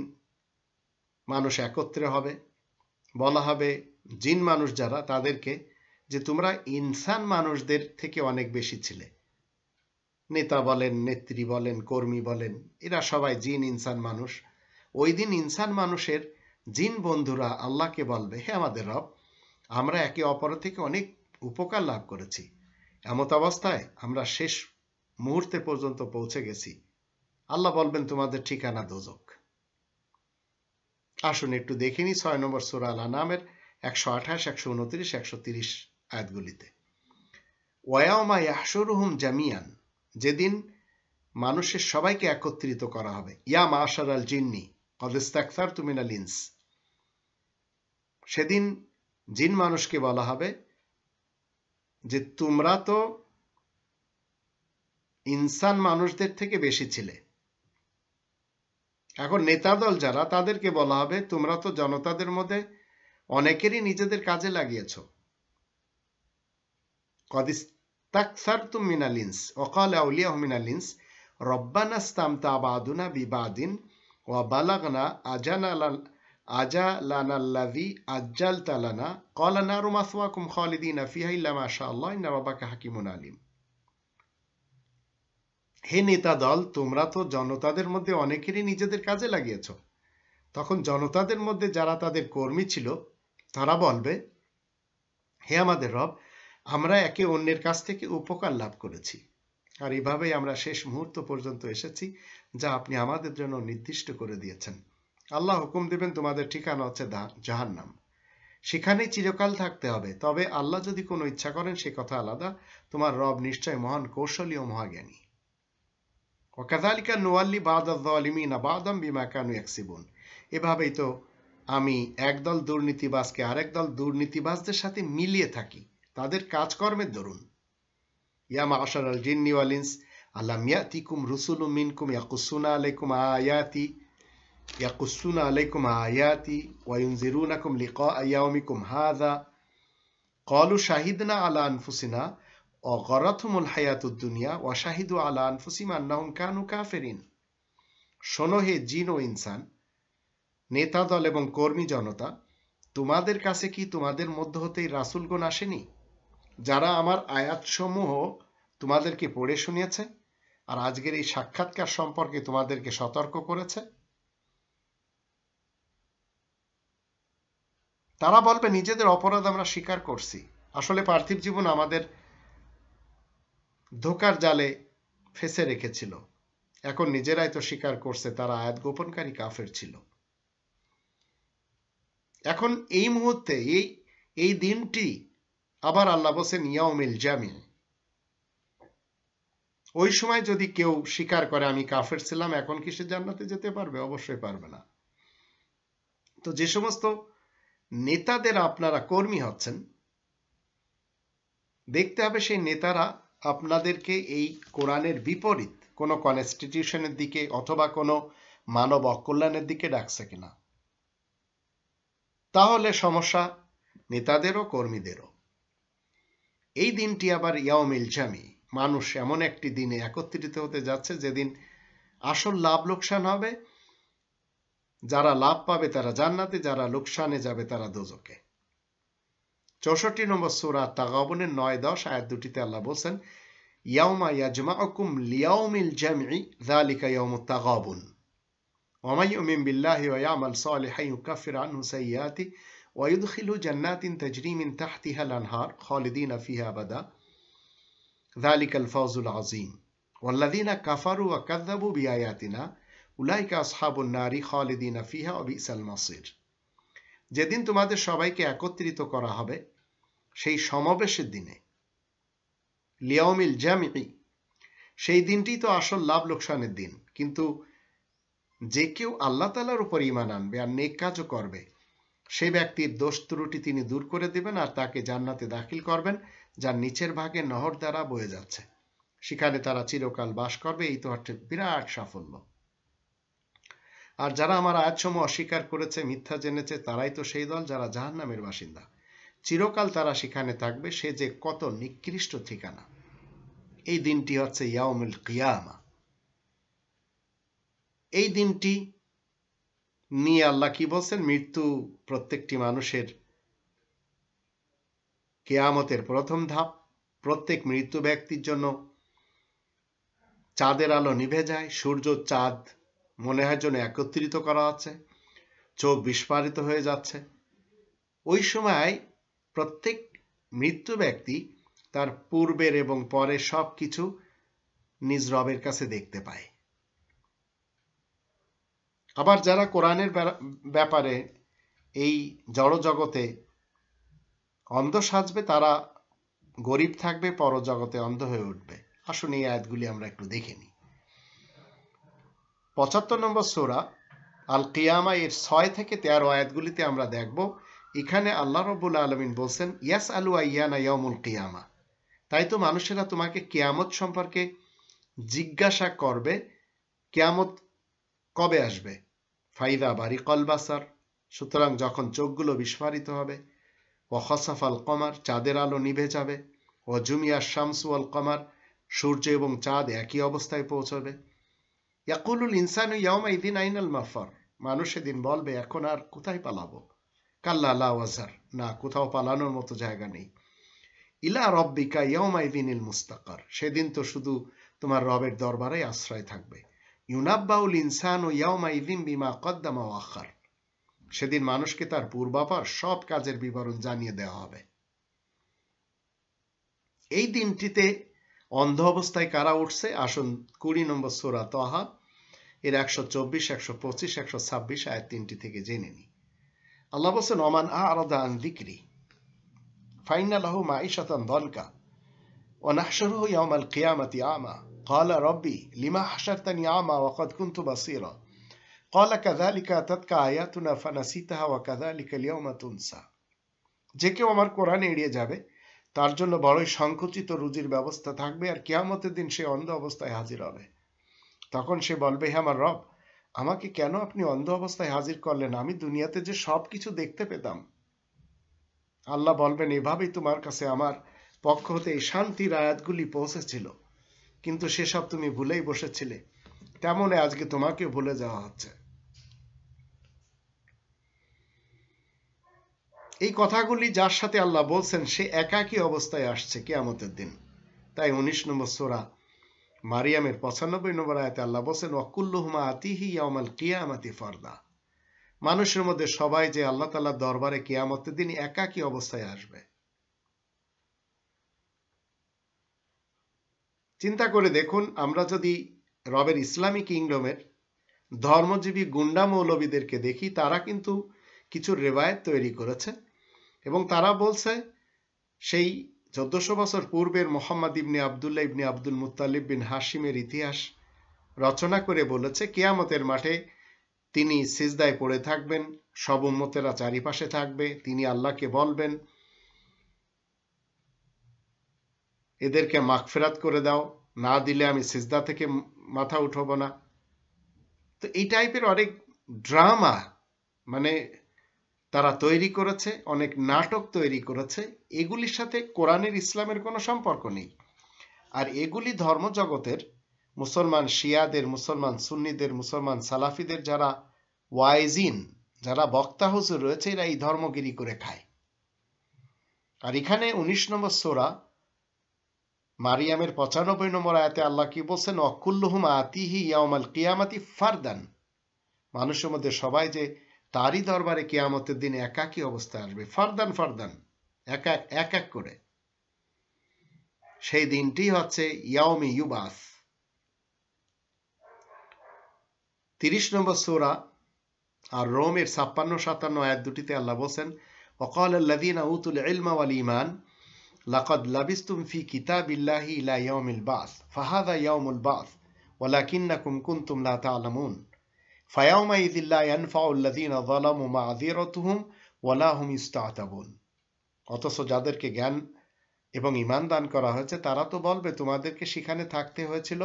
মানুষ একত্রে হবে। বলা হবে জিন মানুষ যারা তাদেরকে যে তোমরা ইনসান মানুষদের থেকে অনেক বেশি ছিলে। নেতা বলেন, নেত্রী বলেন, কর্মী বলেন, এরা সবাই জিন ইনসান মানুষ। ওই দিন ইনসান মানুষের জিন বন্ধুরা আল্লাহকে বলবে, হে আমাদের রব, আমরা একে অপরের থেকে অনেক উপকার লাভ করেছি। এমত অবস্থায় আমরা শেষ মুহূর্তে পর্যন্ত পৌঁছে গেছি। আল্লাহ বলবেন তোমাদের ঠিকানা দোজক। আসুন একটু দেখে নিই 6 নম্বর সূরা আল আনামের 128, 129, 130 আয়াতগুলিতে। ওয়ায়াউমা ইয়াহশুরুহুম জামিয়ান, যেদিন মানুষের সবাইকে একত্রিত করা হবে। ইয়া মাশারাল জিন্নি ক্বাদ ইসতাকসারতু মিনাল ইনস, সেদিন জিন মানুষকে বলা হবে যে তোমরা তো ইনসান মানুষদের থেকে বেশি ছিলে। এখন নেতা দল যারা তাদেরকে বলা হবে তোমরা তো জনতাদের মধ্যে অনেকেরই নিজেদের কাজে লাগিয়েছ। ক্বাদ ইসতাকসারতুম মিনাল ইনস ওয়া ক্বালা আউলিয়াহু মিনাল ইনস রব্বানা ইসতামতা বা'দুনা বিবাদিন ওয়া বালাগনা আজালানাল্লাযী আজ্জালতা লানা ক্বালা নারু মাসওয়াকুম খালিদিনা ফিহা ইল্লা মা শাআল্লাহ ইন্না রাব্বাকা হাকীমুন আলীম। হে নেতা দল, তোমরা তো জনতাদের মধ্যে অনেকেরই নিজেদের কাজে লাগিয়েছ। তখন জনতাদের মধ্যে যারা তাদের কর্মী ছিল তারা বলবে, হে আমাদের রব, আমরা একে অন্যের কাছ থেকে উপকার লাভ করেছি আর এভাবেই আমরা শেষ মুহূর্ত পর্যন্ত এসেছি যা আপনি আমাদের জন্য নির্দিষ্ট করে দিয়েছেন। আল্লাহ হুকুম দেবেন তোমাদের ঠিকানা হচ্ছে জাহান্নাম, সেখানেই চিরকাল থাকতে হবে। তবে আল্লাহ যদি কোনো ইচ্ছা করেন সে কথা আলাদা, তোমার রব নিশ্চয় মহান কৌশলী ও মহাজ্ঞানী। ওয়াকাযালিকা নুওয়াল্লি বা'দায যালিমিনা বা'দাম বিমা কানু ইয়াকসিবুন, এভাবেই তো আমি একদল দুর্নীতিবাজকে আরেক দল দুর্নীতিবাজদের সাথে মিলিয়ে থাকি তাদের কাজকর্মের দরুন। ইয়া মা'শারাল জিন্নি ওয়াল ইনস আলাম ইয়াতিকুম রুসুলুম মিনকুম ইয়াকুসুনা আলাইকুম আয়াতি ওয়া ইউনজিরুনাকুম লিকা ইয়াউমিকুম হাযা ক্বালু শাহিদনা আলা আনফুসিনা ওয়া গরাতহুমুল হায়াতুদ দুনিয়া ওয়া শাহিদু আলা আনফুসিহিম আন্নাহুম কানু কাফিরিন। শোনো হে জিন ও ইনসান, নেতা দল এবং কর্মী জনতা, তোমাদের কাছে কি তোমাদের মধ্য হতেই রাসূলগণ আসেনি যারা আমার আয়াতসমূহ তোমাদেরকে পড়ে শুনিয়েছে আর আজকের এই সাক্ষাৎকার সম্পর্কে তোমাদেরকে সতর্ক করেছে? তারা বলবে নিজেদের অপরাধ আমরা স্বীকার করছি। আসলে পার্থিব জীবন আমাদের ধোকার জালে ফেসে রেখেছিল। এখন নিজেরাই তো স্বীকার করছে তারা আয়াত গোপনকারী কাফের ছিল। এখন এই মুহূর্তে এই দিনটি আবার আল্লাহ বলেন ইয়াউমিল জামি, ওই সময় যদি কেউ স্বীকার করে আমি কাফের ছিলাম, এখন কি সে জান্নাতে যেতে পারবে? অবশ্যই পারবে না। তো যে সমস্ত নেতাদের আপনারা কর্মী হচ্ছেন দেখতে হবে সেই নেতারা আপনাদেরকে এই কোরআনের বিপরীত কোনো কনস্টিটিউশনের দিকে অথবা কোনো মানব অকল্যাণের দিকে ডাকছে কিনা। তাহলে সমস্যা নেতাদেরও কর্মীদেরও। এই দিনটি আবার ইয়াউমিল জামি, মানুষ এমন একটি দিনে একত্রিত হতে যাচ্ছে যেদিন আসল লাভ লোকসান হবে। যারা লাভ পাবে তারা জান্নাতে, যারা লোকসানে যাবে তারা দোজখে। 64 নম্বর সূরা তাগাবুনের 9-10 আয়াত দুটিতে আল্লাহ বলছেন, ইয়াউমা ইয়াজমাউকুম লিয়াউমিল জামঈ যালিকা ইয়াউমুত তাগাবুন ওয়া মান ইউমিন বিল্লাহি ওয়া ইয়ামাল সালিহান ইউকাফির আনহু সাইয়্যাতি ওয়া ইউদখিলু জান্নাতিন তাজরি মিন তাহতিহাল আনহার খালিদিনা ফিহা আবাদা যালিকাল ফাওজুল আযীম ওয়াল্লাযীনা কাফারু ওয়া কাযযাবু বিআয়াতিনা উলাইকা আসহাবুন নারি খালিদিনা ফিহা ওয়া বিসাল মাসির। যেদিন তোমাদের সবাইকে একত্রিত করা হবে সেই সমাবেশের দিনে, লিয়াউমিল জামঈ, সেই দিনটি তো আসল লাভ লোকসানের দিন। কিন্তু যে কেউ আল্লাহ তাআলার উপর ঈমান আনবে আর নেক কাজও করবে, সেই ব্যক্তির দোষ ত্রুটি তিনি দূর করে দেবেন আর তাকে জান্নাতে দাখিল করবেন, যার নিচের ভাগে নহর দ্বারা বয়ে যাচ্ছে। সেখানে তারা চিরকাল বাস করবে। এই তো হচ্ছে বিরাট সাফল্য। আর যারা আমার আয়াতসমূহ অস্বীকার করেছে, মিথ্যা জেনেছে, তারাই তো সেই দল যারা জাহান্নামের বাসিন্দা। চিরকাল তারা সেখানে থাকবে। সে যে কত নিকৃষ্ট ঠিকানা। এই দিনটি হচ্ছে ইয়াউমুল কিয়ামা। এই দিনটি নিয়ে আল্লাহ কি বলছেন? মৃত্যু প্রত্যেকটি মানুষের কিয়ামতের প্রথম ধাপ। প্রত্যেক মৃত্যু ব্যক্তির জন্য চাঁদের আলো নিভে যায়। সূর্য চাঁদ মনে হয় যেন একত্রিত করা হচ্ছে, চোখ বিস্ফারিত হয়ে যাচ্ছে। ওই সময় প্রত্যেক মৃত্যু ব্যক্তি তার পূর্বের এবং পরের সব কিছু নিজ রবের কাছে দেখতে পায়। আবার যারা কোরআনের ব্যাপারে এই জড় জগতে অন্ধ সাজবে, তারা গরিব থাকবে, পরজগতে অন্ধ হয়ে উঠবে। আসুন এই আয়াতগুলি আমরা একটু দেখে নিই। 75 নম্বর সূরা আল কিয়ামা এর 6 থেকে 13 আয়াতগুলিতে আমরা দেখব, এখানে আল্লাহ রাব্বুল আলামিন বলছেন, ইয়াসআলু আইয়ানা ইয়াউমুল কিয়ামা। তাই তো মানুষেরা তোমাকে কিয়ামত সম্পর্কে জিজ্ঞাসা করবে, কিয়ামত কবে আসবে? ফাইদা বারিকাল বাসার, সুতরাং যখন চোখগুলো বিস্ফারিত হবে। ওয়া খাসাফাল কমার, চাঁদের আলো নিভে যাবে। ওয়া জুমিয়াশ শামসু ওয়াল কমার, সূর্য এবং চাঁদ একই অবস্থায় পৌঁছবে। ইয়াকুলুল ইনসানু ইয়াউমাইযিন আইনাল মাফার, মানুষ সেদিন বলবে এখন আর কোথায় পালাবো? কাল্লা লা ওয়াজার, না, কোথাও পালানোর মতো জায়গা নেই। ইলা রব্বিকা ইয়াউমাইযিনিল মুস্তাকার, সেদিন তো শুধু তোমার রবের দরবারে আশ্রয় থাকবে। ইউনাব্বাউল ইনসানু ইয়াউমাইযিন বিমা কদ্দামা ওয়া আখার, সেদিন মানুষকে তার পূর্বাপর সব কাজের বিবরণ জানিয়ে দেওয়া হবে। এই দিনটিতে অন্ধ অবস্থায় কারা উঠছে? আসুন 20 নম্বর সূরা তাহা এর 124, 125, 126 আয়াত 3টি থেকে জেনে নিই। আল্লাহ বলেন, ওমান আ'রাদা আন যিকরি ফাইন্না লাহু মাঈশাতান দানকা ওয়া নাহশুরুহু ইয়াওমাল কিয়ামাতি আমা ক্বালা রাব্বি লিমা হাশারতানি আমা ওয়া ক্বাদ কুনতু বাসীরা ক্বালা কাযালিকা আতাতকা আয়াতুনা ফানাসিতাহা ওয়া কাযালিকা আল-ইয়াওমা তুনসা। যে কেউ আমার কোরআন এড়িয়ে যাবে তার জন্য বড়ই সংকুচিত রুজির ব্যবস্থা থাকবে, আর কিয়ামতের দিন সে অন্ধ অবস্থায় হাজির হবে। তখন সে বলবে, হে আমার রব, আমাকে কেন আপনি অন্ধ অবস্থায় হাজির করলেন? আমি দুনিয়াতে যে সব কিছু দেখতে পেতাম। আল্লাহ বলবেন, এভাবেই তোমার কাছে আমার পক্ষ হতে এই শান্তির আয়াতগুলি পৌঁছেছিল, কিন্তু সেসব তুমি ভুলেই বসেছিলে। তেমনই আজকে তোমাকে ভুলে যাওয়া হচ্ছে। এই কথাগুলি যার সাথে আল্লাহ বলছেন সে একাকী অবস্থায় আসছে কিয়ামতের দিন। তাই 19 নম্বর সূরা মারিয়ামের 95 নম্বর আয়াতে আল্লাহ বলছেন, ওয়াকুল্লুহুমা আতিহি ইয়াউমাল কিয়ামাতি ফারদা, মানুষের মধ্যে সবাই যে আল্লাহ তাআলার দরবারে কিয়ামতের দিন একাকী অবস্থায় আসবে। চিন্তা করে দেখুন, আমরা যদি রবের ইসলামী কিংডমের ধর্মজীবী গুন্ডা মৌলবীদেরকে দেখি, তারা কিন্তু কিছু রেওয়ায়েত তৈরি করেছে এবং তারা বলছে সেই 1400 বছর পূর্বের মোহাম্মদ ইবনে আবদুল্লাহ ইবনে আব্দুল মুত্তালিব বিন হাশিমের ইতিহাস রচনা করে বলেছে, কিয়ামতের মাঠে তিনি সিজদায় পড়ে থাকবেন, সব উম্মতেরা চারিপাশে থাকবে, তিনি আল্লাহকে বলবেন, এদেরকে মাগফিরাত করে দাও, না দিলে আমি সিজদা থেকে মাথা উঠাবো না। তো এই টাইপের অনেক ড্রামা মানে তারা তৈরি করেছে, অনেক নাটক তৈরি করেছে, এগুলির সাথে কোরআনের ইসলামের কোনো সম্পর্ক নেই। আর এগুলি ধর্মজগতের মুসলমান শিয়াদের, মুসলমান সুন্নিদের, মুসলমান সালাফিদের যারা ওয়াইজিন, যারা বক্তা হুজুর রয়েছে, এরা এই ধর্মগিরি করে খায়। আর এখানে 19 নম্বর সূরা মারিয়ামের 95 নম্বর আয়াতে আল্লাহ কি বলছেন, অকুল্লুহুম আতিহি ইয়াউমাল কিয়ামাতি ফারদান, মানুষের মধ্যে সবাই যে তারই দরবারে কিয়ামতের দিন একাকী অবস্থায় আসবে, ফারদান ফারদান, এক এক করে। সেই দিনটি হচ্ছে ইয়াউমি ইউবাস। 30 নম্বর সূরা আর রোমের 56-57 আয়াত দুটিতে আল্লাহ বলছেন, ওয়াকাল আল্লাযীনা উতুল ইলমা ওয়াল ঈমান লাকাদ লাবিসতুম ফি কিতাবিল্লাহি ইলা ইয়াউমিল বাস ফাহাযা ইয়াউমুল বাস ওয়ালাকিন্নাকুম কুনতুম লা তা'লামুন ফায়াউমাইযিল লা ইয়ানফাউল লাযীনা যালামু মা'যিরাতুহুম ওয়ালা হুম ইস্তা'তাবুন। অথচ যাদেরকে জ্ঞান এবং ঈমান দান করা হয়েছে তারা তো বলবে, তোমাদেরকে সেখানে থাকতে হয়েছিল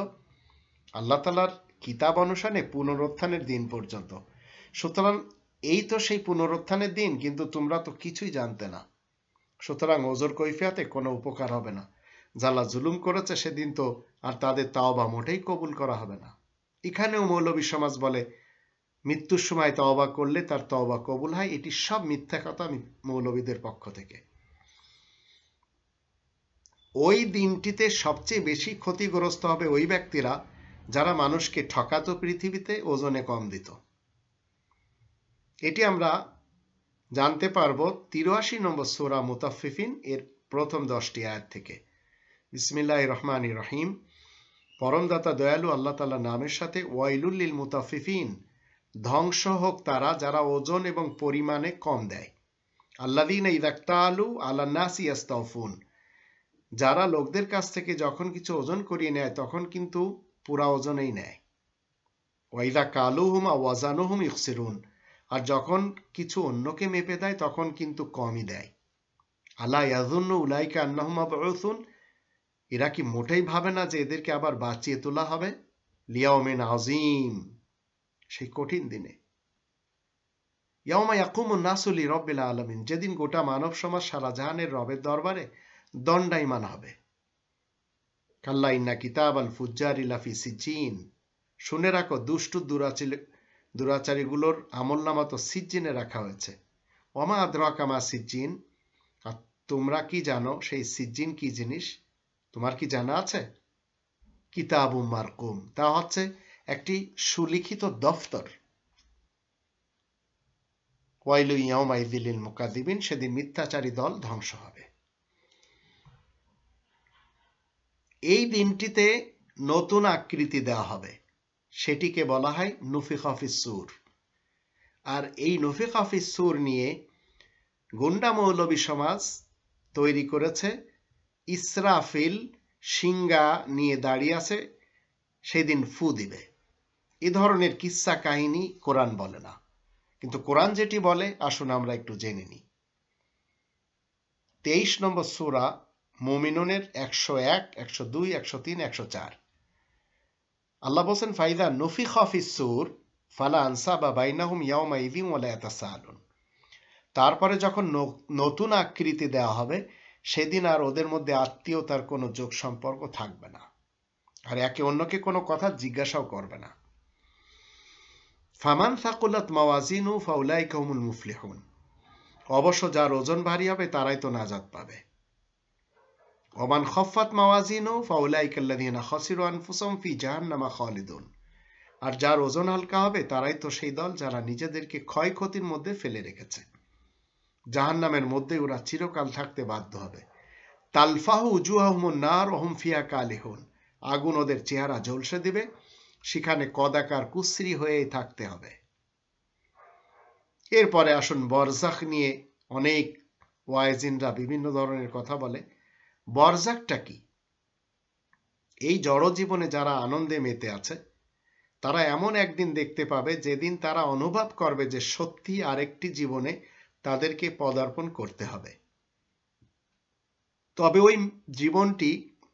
আল্লাহ তাআলার কিতাব অনুসারে পুনরুত্থানের দিন পর্যন্ত। সুতরাং এই তো সেই পুনরুত্থানের দিন, কিন্তু তোমরা তো কিছুই জানতে না। সুতরাং ওজর কৈফিয়াতে কোনো উপকার হবে না। যারা জুলুম করেছে সেদিন তো আর তাদের তাওবা মোটেই কবুল করা হবে না। এখানেও মৌলবী সমাজ বলে মৃত্যুর সময় তওবা করলে তার তওবা কবুল হয়। এটি সব মিথ্যা কথা মৌলবীদের পক্ষ থেকে। ওই দিনটিতে সবচেয়ে বেশি ক্ষতিগ্রস্ত হবে ওই ব্যক্তিরা যারা মানুষকে ঠকাতো, পৃথিবীতে ওজনে কম দিত। এটি আমরা জানতে পারবো 83 নম্বর সূরা মুতাফফিফিন এর প্রথম 10টি আয়াত থেকে। বিসমিল্লাহির রহমানির রহিম। পরমদাতা দয়ালু আল্লাহ তাআলার নামের সাথে। ওয়াইলুল লিল মুতাফফিফিন, ধ্বংস হোক তারা যারা ওজন এবং পরিমাণে কম দেয়। আল্লাযীনা ইযা ইক্তালু আলান নাসি ইস্তাওফুন, যারা লোকদের কাছ থেকে যখন কিছু ওজন করিয়ে নেয় তখন কিন্তু পুরা ওজনেই নেয়। ওয়া ইযা কালুহুম আও ওয়াজানুহুম ইখসিরুন, আর যখন কিছু অন্যকে মেপে দেয় তখন কিন্তু কমই দেয়। আলা ইয়াযুন্নু উলাইকা আন্নাহুম মাবউসুন, এরা কি মোটেই ভাবে না যে এদেরকে আবার বাঁচিয়ে তোলা হবে? লিয়াউমিন আযীম, সেই কঠিন দিনে। ইয়াউমা ইয়াকুমুন নাসু লিরাব্বিল আলামিন, যেদিন গোটা মানব সমাজ সারা জাহানের রবের দরবারে দণ্ডায়মান হবে। কাল্লা ইন্না কিতাবাল ফুজ্জারি লাফি সিজ্জিন, শুনে রাখো দুষ্টু দুরাচারীগুলোর আমলনামা তো সিজ্জিনে রাখা হয়েছে। ওমা আদরাকা মা সিজ্জিন, আর তোমরা কি জানো সেই সিজ্জিন কি জিনিস? তোমার কি জানা আছে? কিতাবুম মারকুম, তা হচ্ছে একটি সুলিখিত দফতর। ওয়াইলু ইয়াউমাইযিল লিল মুকায্যিবিন, সেদিন মিথ্যাচারী দল ধ্বংস হবে। এই দিনটিতে নতুন আকৃতি দেওয়া হবে, সেটিকে বলা হয় নুফিখা ফিস সূর। আর এই নুফিখা ফিস সূর নিয়ে গুন্ডা মৌলবী সমাজ তৈরি করেছে। ইসরাফিল সিংহা নিয়ে দাঁড়িয়ে আছে, সেদিন ফু দিবে। এ ধরনের কিস্সা কাহিনী কোরআন বলে না, কিন্তু কোরআন যেটি বলে আসুন আমরা একটু জেনে নিই। 23 নম্বর সূরা মুমিনুনের 101, 102, 103, 104 আল্লাহ বলেন, ফাইদা নুফিখা ফিস সূর ফালা আনসাবা বাইনাহুম ইয়াউমাইযিন ওয়ালা ইয়াতাসাআলুন, তারপরে যখন নতুন আকৃতি দেওয়া হবে সেদিন আর ওদের মধ্যে আত্মীয়তার কোনো যোগ সম্পর্ক থাকবে না, আর একে অন্যকে কোনো কথা জিজ্ঞাসাও করবে না। ফামান সাকুলাত মাওয়াজিনু ফাউলাইকা হুমুল মুফলিহুন, অবশ্য যার ওজন ভারী হবে তারাই তো নাজাত পাবে। ওমান খফফাত মাওয়াজিনু ফাউলাইকা আল্লাযীনা খাসিরু আনফুসাহুম ফি জাহান্নামা খালিদুন, আর যার ওজন হালকা হবে তারাই তো সেই দল যারা নিজেদেরকে ক্ষয়ক্ষতির মধ্যে ফেলে রেখেছে, জাহান্নামের মধ্যে ওরা চিরকাল থাকতে বাধ্য হবে। তালফাহু উজুহাহুমুন নার ওয়া হুম ফিহা কালিহুন, আগুন ওদের চেহারা ঝলসে দিবে, সেখানে কদাকার কুশ্রী হয়েই থাকতে হবে। এরপরে আসুন বরজাখ নিয়ে অনেক ওয়াইজিনরা বিভিন্ন ধরনের কথা বলে। বরজাখটা কি? এই জড় জীবনে যারা আনন্দে মেতে আছে তারা এমন একদিন দেখতে পাবে যেদিন তারা অনুভব করবে যে সত্যি আরেকটি জীবনে তাদেরকে পদার্পণ করতে হবে। তবে ওই জীবনটি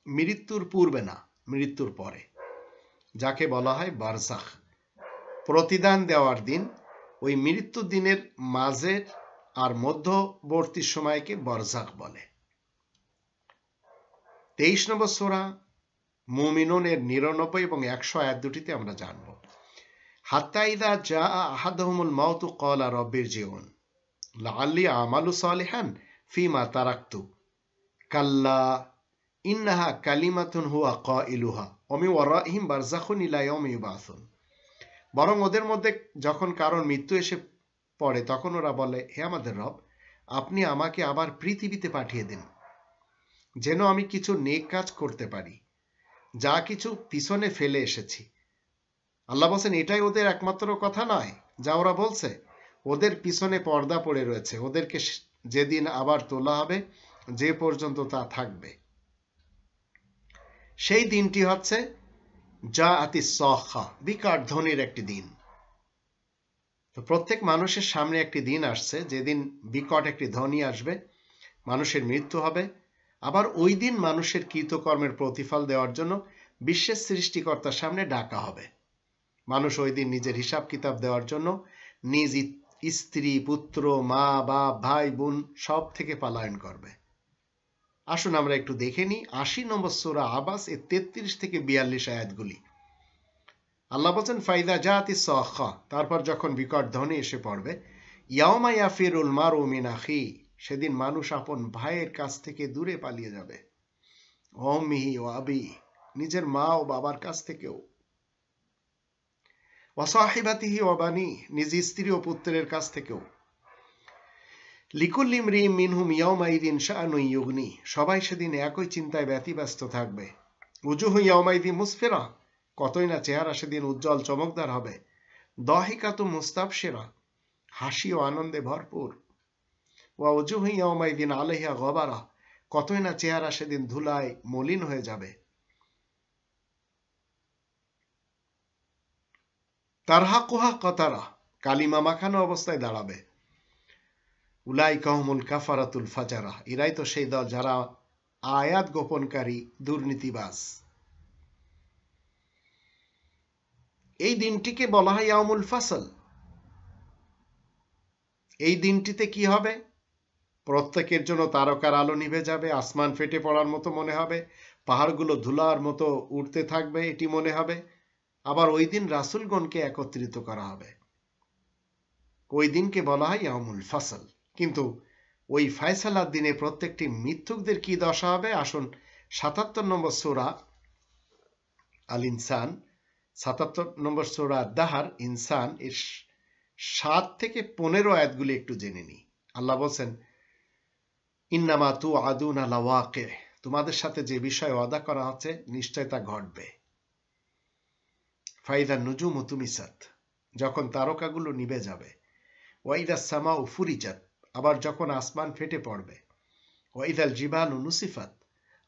মৃত্যুর পূর্বে না, মৃত্যুর পরে, যাকে বলা হয় বারজাখ। প্রতিদান দেওয়ার দিন, ওই মৃত্যুর দিনের মাঝের আর মধ্যবর্তী সময়কে বারজাখ বলে। 23 নম্বর সূরা মুমিনুন এর 99 এবং 100 আয়াত দুটিতে আমরা জানব, হাত্তা ইযা জাআ আহাদুহুমুল মাউতু ক্বালা রাব্বিরজিউন লাআল্লি আমালু সালিহান ফিমা তারাকতু কাল্লা ইন্নাহা কালিমাতুন হুয়া কাইলুহা ওয়া মিন ওয়ারাইহিম বারযাখুন ইলা ইয়াউমি ইউবআসুন। বরং ওদের মধ্যে যখন কারণ মৃত্যু এসে পড়ে তখন ওরা বলে, হে আমাদের রব, আপনি আমাকে আবার পৃথিবীতে পাঠিয়ে দিন, যেন আমি কিছু নেক কাজ করতে পারি, যা কিছু পিছনে ফেলে এসেছি। আল্লাহ বলছেন, এটাই ওদের একমাত্র কথা নয় যা ওরা বলছে, ওদের পিছনে পর্দা পড়ে রয়েছে, ওদেরকে যেদিন আবার তোলা হবে, যে পর্যন্ত তা থাকবে। সেই দিনটি হচ্ছে জাআতি সাখা, বিকট ধ্বনির একটি দিন। তো প্রত্যেক মানুষের সামনে একটি দিন আসছে, যেদিন বিকট একটি ধ্বনি আসবে, মানুষের মৃত্যু হবে। আবার ওই দিন মানুষের কৃতকর্মের প্রতিফল দেওয়ার জন্য বিশ্বের সৃষ্টিকর্তার সামনে ডাকা হবে। মানুষ ওই দিন নিজের হিসাব কিতাব দেওয়ার জন্য নিজ স্ত্রী, পুত্র, মা, বাপ, ভাই, বোন সব থেকে পলায়ন করবে। আসুন আমরা একটু দেখে নিই 80 নম্বর সূরা আবাস এর 33 থেকে 42 আয়াতগুলি। আল্লাহ বলেন, ফাইদা জাআতি সাখা, তারপর যখন বিকট ধ্বনি এসে পড়বে, ইয়াউমা ইয়াফিরুল মারউ মিন আখি, সেদিন মানুষ আপন ভাইয়ের কাছ থেকে দূরে পালিয়ে যাবে, উম্মিহি ওয়া আবি, নিজের মা ও বাবার কাছ থেকেও, ওয়া সাহিবাতিহি ওয়া বানি, নিজ স্ত্রী ও পুত্রের কাছ থেকেও, লিকুল্লি ইমরিইন মিনহুম ইয়াউমাইদিন শাআনুন ইউগনি, সবাই সেদিন একই চিন্তায় ব্যতিব্যস্ত থাকবে। উজুহু ইয়াউমাইদিন মুসফিরা, কতই না চেহারা সেদিন উজ্জ্বল চমকদার হবে। দাহিকাতু মুস্তাবশিরা, হাসি ও আনন্দে ভরপুর। ওয়া উজুহু ইয়াউমাইদিন আলাইহা গবারা, কতই না চেহারা সেদিন ধুলায় মলিন হয়ে যাবে। তারহাকুহা কতারা, কালিমা মাখানো অবস্থায় দাঁড়াবে। উলাইকা হুমুল কাফারাতুল ফাজারা, এরাই তো সেই দল যারা আয়াত গোপনকারী, দুর্নীতিবাজ। এই দিনটিকে বলা হয় ইয়াউমুল ফাসল। এই দিনটিতে কি হবে? প্রত্যেকের জন্য তারকার আলো নিভে যাবে, আসমান ফেটে পড়ার মতো মনে হবে, পাহাড়গুলো ধুলার মতো উড়তে থাকবে এটি মনে হবে। আবার ওই দিন রাসূলগণকে একত্রিত করা হবে। ওই দিনকে বলা হয় ইয়াউমুল ফাসল। কিন্তু ওই ফয়সালার দিনে প্রত্যেকটি মিথ্যুকদের কি দশা হবে? আসুন 77 নম্বর সূরা আল ইনসান, 77 নম্বর সূরা দাহার ইনসান এর 7 থেকে 15 আয়াতগুলি একটু জেনে নিই। আল্লাহ বলছেন, ইন্নামা তুআদুনা লাওয়াকি, তোমাদের সাথে যে বিষয় ওয়াদা করা হচ্ছে নিশ্চয় তা ঘটবে। ফাইদা নুজুমু তুমিসাত, যখন তারকাগুলো নিভে যাবে। ওয়াইদা সামাউ ফুরিজাত, আবার যখন আসমান ফেটে পড়বে। ওয়াইদাল জিবালু নুসিফাত,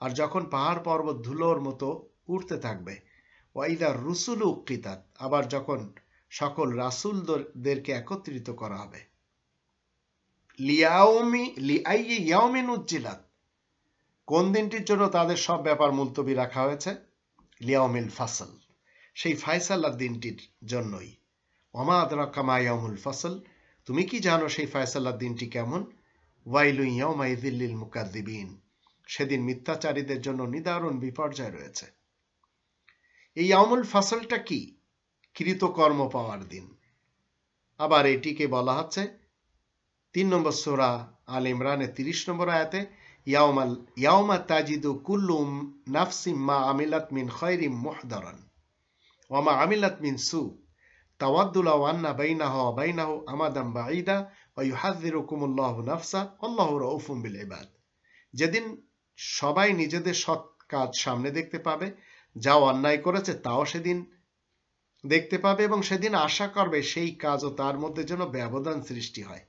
আর যখন পাহাড় পর্বত ধুলোর মতো উঠতে থাকবে। ওয়াইদা রুসুলু উক্কিতাত, আবার যখন সকল রাসূলদেরকে একত্রিত করা হবে। লিআইয়ি ইয়াউমিন উজ্জিলাত, কোন দিনটির জন্য তাদের সব ব্যাপার মুলতবি রাখা হয়েছে? লিয়াউমিল ফাসল, সেই ফয়সালার দিনটির জন্যই। ওমা আদরাকা মা ইয়াউমুল ফাসল, তুমি কি জানো সেই ফয়সালার দিনটি কেমন? ওয়াইলুন ইয়াউমাইযিল লিল মুকাযযিবিন, সেদিন মিথ্যাচারীদের জন্য নিদারুণ বিপর্যয় রয়েছে। এই ইয়াউমুল ফাসলটা কি? কৃতকর্ম পাওয়ার দিন। আবার এটিকে বলা হচ্ছে 3 নম্বর সূরা আল ইমরানের 30 নম্বর আয়াতে, ইয়াউমা তাজিদু কুল্লু নাফসিম মা আমিলাত মিন খায়রিন মুহদারান ওয়া মা আমিলাত মিন সু তাওয়াদ্দু লাউ আন্না বাইনাহা ওয়া বাইনাহু আমাদান বাঈদা ওয়া ইউহাযযিরুকুমুল্লাহু নাফসা আল্লাহু রাউফুম বিল ইবাদ, যেদিন সবাই নিজেদের সৎ কাজ সামনে দেখতে পাবে, যা অন্যায় করেছে তাও সেদিন দেখতে পাবে, এবং সেদিন আশা করবে সেই কাজ ও তার মধ্যে যেন ব্যবধান সৃষ্টি হয়।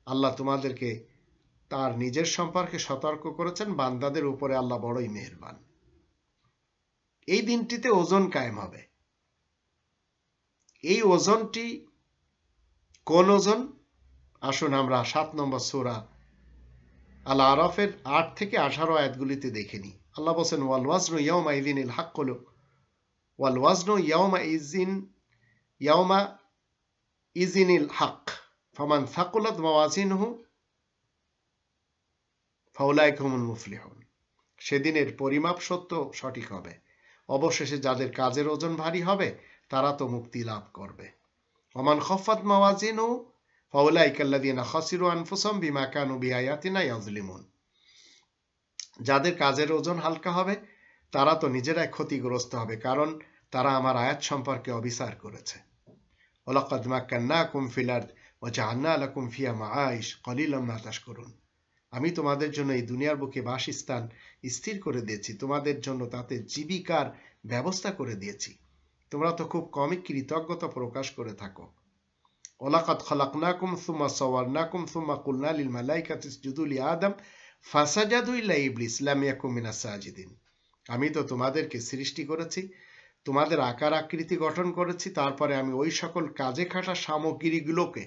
আল্লাহ তোমাদেরকে তার নিজের সম্পর্কে সতর্ক করেছেন, বান্দাদের উপরে আল্লাহ বড়ই মেহেরবান। এই দিনটিতে ওজন কায়েম হবে। এই ওজনটি কোন ওজন? আসুন আমরা 7 নম্বর সূরা আল আরাফের 8 থেকে 18 আয়াতগুলিতে দেখেনি। আল্লাহ বলছেন ওয়াল ওয়াজনু ইয়াউমা ইযিনিল হাক্কুল ওয়াল ওয়াজনু ইয়াউমা ইযিনিল হক ফামান সাকুলাত মাওয়াজিনুহু ফাউলাইকা হুমুল মুফলিহুন। সেদিনের পরিমাপ সত্য সঠিক হবে, অবশেষে যাদের কাজের ওজন ভারী হবে তারা তো মুক্তি লাভ করবে। ওমান খাফাত মাওয়াজিনুহু ফাউলাইকা আল্লাযীনা খাসিরু আনফুসাহুম বিমা কানু বিআয়াতিনা ইয়াজলিমুন। যাদের কাজের ওজন হালকা হবে তারা তো নিজেরাই ক্ষতিগ্রস্ত হবে, কারণ তারা আমার আয়াত সম্পর্কে অবিচার করেছে। ওয়ালাকাদ মাক্কান্নাকুম ফিল আরদ ওয়া জাআলনা লাকুম ফিহা মাআইশ কলিলাম মা তাশকুরুন। আমি তোমাদের জন্য এই দুনিয়ার বুকে বাসস্থান স্থির করে দিয়েছি, তোমাদের জন্য তাতে জীবিকার ব্যবস্থা করে দিয়েছি, তোমরা তো খুব কমই কৃতজ্ঞতা প্রকাশ করে থাকো। ওয়ালাকাদ খালাকনাকুম সুম্মা সাওয়ারনাকুম সুম্মা কুলনা লিল মালাইকাতি ইসজুদু লি আদম ফাসাজাদু ইল্লা ইবলিস লাম ইয়াকুম মিনাস সাজিদিন। আমি তো তোমাদেরকে সৃষ্টি করেছি, তোমাদের আকার আকৃতি গঠন করেছি, তারপরে আমি ওই সকল কাজে খাটা সামগ্রীগুলোকে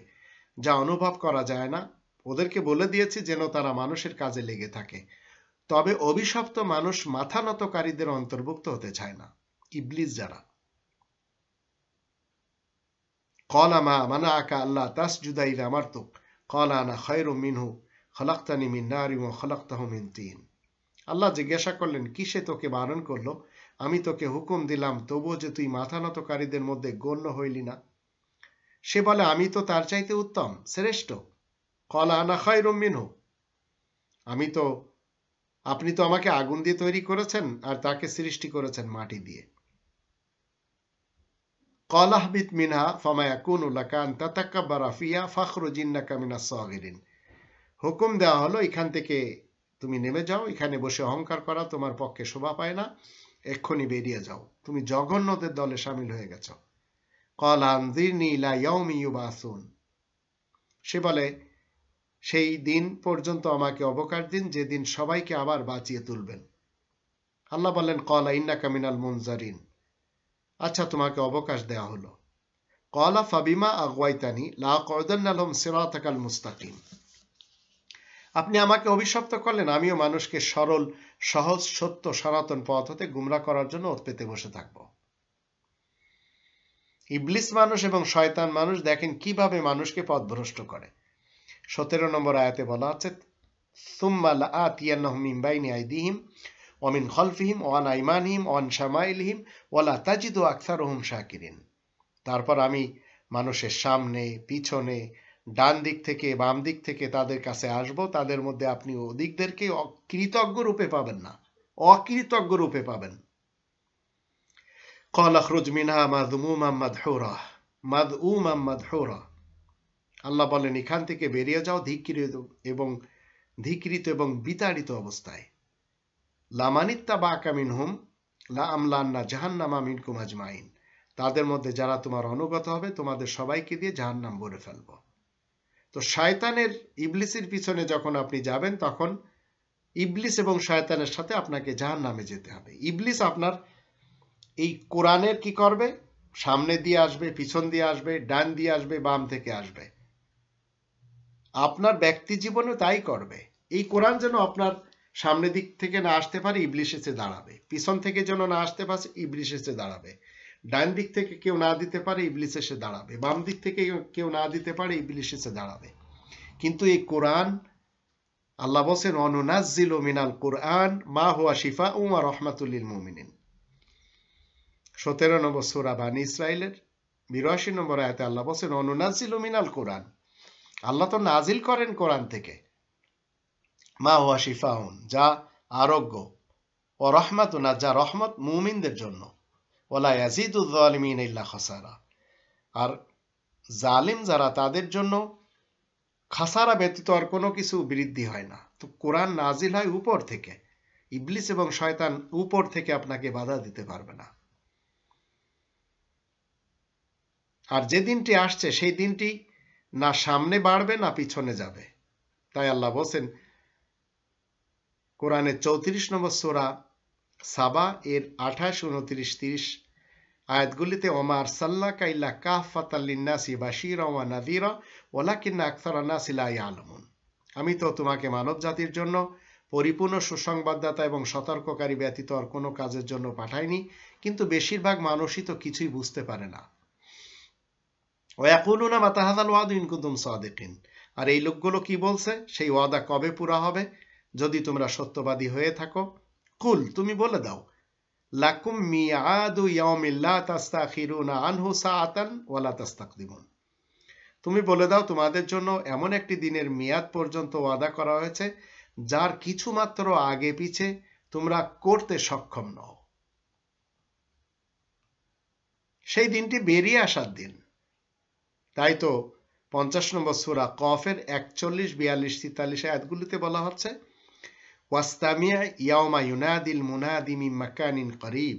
যা অনুভব করা যায় না ওদেরকে বলে দিয়েছি যেন তারা মানুষের কাজে লেগে থাকে। তবে অভিশপ্ত মানুষ মাথা নতকারীদের অন্তর্ভুক্ত হতে চায় না, ইবলিস যারা। ক্বালা মা মানাআকা আল্লা তাসজুদা ইয আমারতুক ক্বালা আনা খায়রুম মিনহু খালাকতানি মিন নারিন ওয়া খালাকতাহু মিন তিন। আল্লাহ জিজ্ঞাসা করলেন, কিসে তোকে বারণ করলো? আমি তোকে হুকুম দিলাম, তবুও যে তুই মাথা নতকারীদের মধ্যে গণ্য হইলি না। সে বলে, আমি তো তার চাইতে উত্তম, শ্রেষ্ঠ। ক্বালা আনা খায়রুম মিনহু, আপনি তো আমাকে আগুন দিয়ে তৈরি করেছেন আর তাকে সৃষ্টি করেছেন মাটি দিয়ে। ক্বালা ইহবিত মিনহা ফামা ইয়াকুনু লাকা আন তাতাকাব্বারা ফিহা ফাখরুজ ইন্নাকা মিনাস সাগিরিন। হুকুম দেওয়া হলো, এখান থেকে তুমি নেমে যাও, এখানে বসে অহংকার করা তোমার পক্ষে শোভা পায় না, এক্ষুনি বেরিয়ে যাও, তুমি জঘন্যদের দলে শামিল হয়ে গেছ। ক্বালা আনযিরনি ইলা ইয়াউমি ইউবাসুন, সে বলে, সেই দিন পর্যন্ত আমাকে অবকাশ দিন যেদিন সবাইকে আবার বাঁচিয়ে তুলবেন। আল্লাহ বললেন, ক্বালা ইন্নাকা মিনাল মুনজারিন, আচ্ছা তোমাকে অবকাশ দেওয়া হলো। ক্বালা ফাবিমা আগওয়াইতানি লাআকউদান্না লাহুম সিরাতাকাল মুস্তাকিম, আপনি আমাকে অভিশপ্ত করলেন, আমিও মানুষকে সরল সহজ সত্য সনাতন পথ হতে গুমরা করার জন্য ওত পেতে বসে থাকব। ইবলিস মানুষ এবং শয়তান মানুষ দেখেন কিভাবে মানুষকে পথভ্রষ্ট করে। 17 নম্বর আয়াতে বলা আছে, সুম্মা লাআতিয়ান্নাহুম মিন বাইনি আইদিহিম ওয়া মিন খালফিহিম ওয়া আন আইমানিহিম ওয়া আন শামাইলিহিম ওয়া লা তাজিদু আকসারুহুম শাকিরিন। তারপর আমি মানুষের সামনে, পিছনে, ডান দিক থেকে, বাম দিক থেকে তাদের কাছে আসব, তাদের মধ্যে আপনি অধিকদেরকে কৃতজ্ঞ রূপে পাবেন না, অকৃতজ্ঞ রূপে পাবেন। ক্বালা খরুজ মিনহা মাযমুমান মাদউমান। আল্লাহ বলেন, এখান থেকে বেরিয়ে যাও ধিক্কৃত এবং বিতাড়িত অবস্থায়। লামানিত্তাবাকা মিনহুম লাআমলান্না জাহান্নামা মিনকুম আজমাইন, তাদের মধ্যে যারা তোমার অনুগত হবে তোমাদের সবাইকে দিয়ে জাহান্নাম ভরে ফেলব। তো শয়তানের, ইবলিসের পিছনে যখন আপনি যাবেন তখন ইবলিস এবং শয়তানের সাথে আপনাকে জাহান্নামে যেতে হবে। ইবলিস আপনার এই কোরআনের কি করবে? সামনে দিয়ে আসবে, পিছন দিয়ে আসবে, ডান দিয়ে আসবে, বাম থেকে আসবে। আপনার ব্যক্তি জীবনে তাই করবে। এই কোরআন যেন আপনার সামনের দিক থেকে না আসতে পারে, ইবলিস এসে দাঁড়াবে। পিছন থেকে যেন না আসতে পারে, ইবলিস এসে দাঁড়াবে। ডান দিক থেকে কেউ না দিতে পারে, ইবলিস এসে দাঁড়াবে। বাম দিক থেকে কেউ না দিতে পারে, ইবলিস এসে দাঁড়াবে। কিন্তু এই কোরআন, আল্লাহ বলেন, অনুনাজ্জিলু মিনাল কুরআন মা হুয়া শিফাউন ওয়া রাহমাতুল লিল মুমিনিন। 17 নম্বর সূরা বানী ইসরাঈলের 82 নম্বর আয়াতে আল্লাহ বলেন, অনুনাজ্জিলু মিনাল কুরআন, আল্লাহ তো নাজিল করেন কোরআন থেকে, মা হুয়া শিফাউন, যা আরোগ্য, ও রাহমাতুন, যা রহমত মুমিনদের জন্য, ওয়ালা ইয়াজিদুয যালিমিনা ইল্লা খাসারা, আর জালিম যারা তাদের জন্য খাসারা ব্যতীত আর কোনো কিছু বৃদ্ধি হয় না। তো কোরআন নাজিল হয় উপর থেকে, ইবলিস এবং শয়তান উপর থেকে আপনাকে বাধা দিতে পারবে না। আর যে দিনটি আসছে সেই দিনটি না সামনে বাড়বে না পিছনে যাবে। তাই আল্লাহ বলেন কোরআনের 34 নম্বর সূরা সাবা এর 28, 29, 30 আয়াতগুলিতে, ওমা আরসালনাকা ইল্লা কাফাতাল লিন্নাসি বাশীরা ওয়া নাযীরা ওয়ালাকিন্না আকসারান নাসি লা ইয়ালামুন। আমি তো তোমাকে মানব জাতির জন্য পরিপূর্ণ সুসংবাদদাতা এবং সতর্ককারী ব্যতীত আর কোনো কাজের জন্য পাঠাইনি, কিন্তু বেশিরভাগ মানুষই তো কিছুই বুঝতে পারে না। ওয়াকুলুনা মাতা হাযাল ওয়াদু ইন কুনতুম সাদিকিন, আর এই লোকগুলো কি বলছে, সেই ওয়াদা কবে পুরা হবে যদি তোমরা সত্যবাদী হয়ে থাকো। কুল, তুমি বলে দাও, লাকুম মিআদু ইয়াউমিন লা তাস্তাখিরুনা আনহু সাআতান ওয়া লা তাস্তাকদিমুন, তুমি বলে দাও তোমাদের জন্য এমন একটি দিনের মেয়াদ পর্যন্ত ওয়াদা করা হয়েছে যার কিছুমাত্র আগে পিছে তোমরা করতে সক্ষম নও। সেই দিনটি বেরিয়ে আসার দিন। তাই তো 50 নম্বর সূরা কফের 41, 42, 43 আয়াতগুলিতে বলা হচ্ছে, ওয়াস্তামিয়া ইয়াউমা ইউনাদিল মুনাদি মিন মাকানিন করিব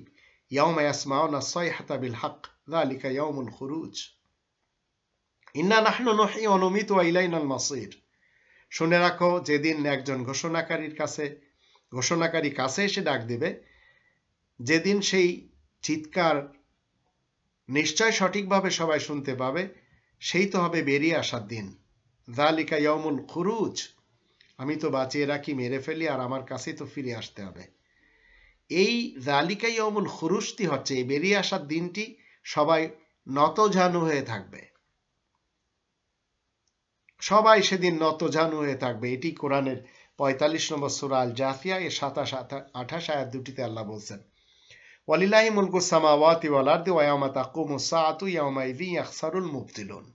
ইয়াউমা ইয়াসমাউনা সাইহাতা বিল হক যালিকা ইয়াউমুল খুরুজ ইন্না নাহনু নুহয়ি ওয়া নুমীতু ওয়া ইলাইনাল মাসীর। শুনে রাখো, যেদিন একজন ঘোষণাকারী কাছে এসে ডাক দেবে, যেদিন সেই চিৎকার নিশ্চয় সঠিকভাবে সবাই শুনতে পাবে, সেই তো হবে বেরিয়ে আসার দিন। যালিকা ইয়াউমুল খুরুজ, আমি তো বাঁচিয়ে রাখি, মেরে ফেলি, আর আমার কাছেই তো ফিরে আসতে হবে। এই যালিকা ইয়াউমুল খুরুজটি হচ্ছে এই বেরিয়ে আসার দিনটি সবাই নতজানু হয়ে থাকবে, সবাই সেদিন নতজানু হয়ে থাকবে। এটি কোরআনের 45 নম্বর সূরা আল জাফিয়া এর 27-28 আয়াত দুটিতে আল্লাহ বলছেন, ওয়ালিল্লাহি মুলকুস সামাওয়াতি ওয়াল আরদি ওয়া ইয়াওমা তাকুমুস সাআতু ইয়াওমাইযিন ইয়াখসারুল মুবতিলুন।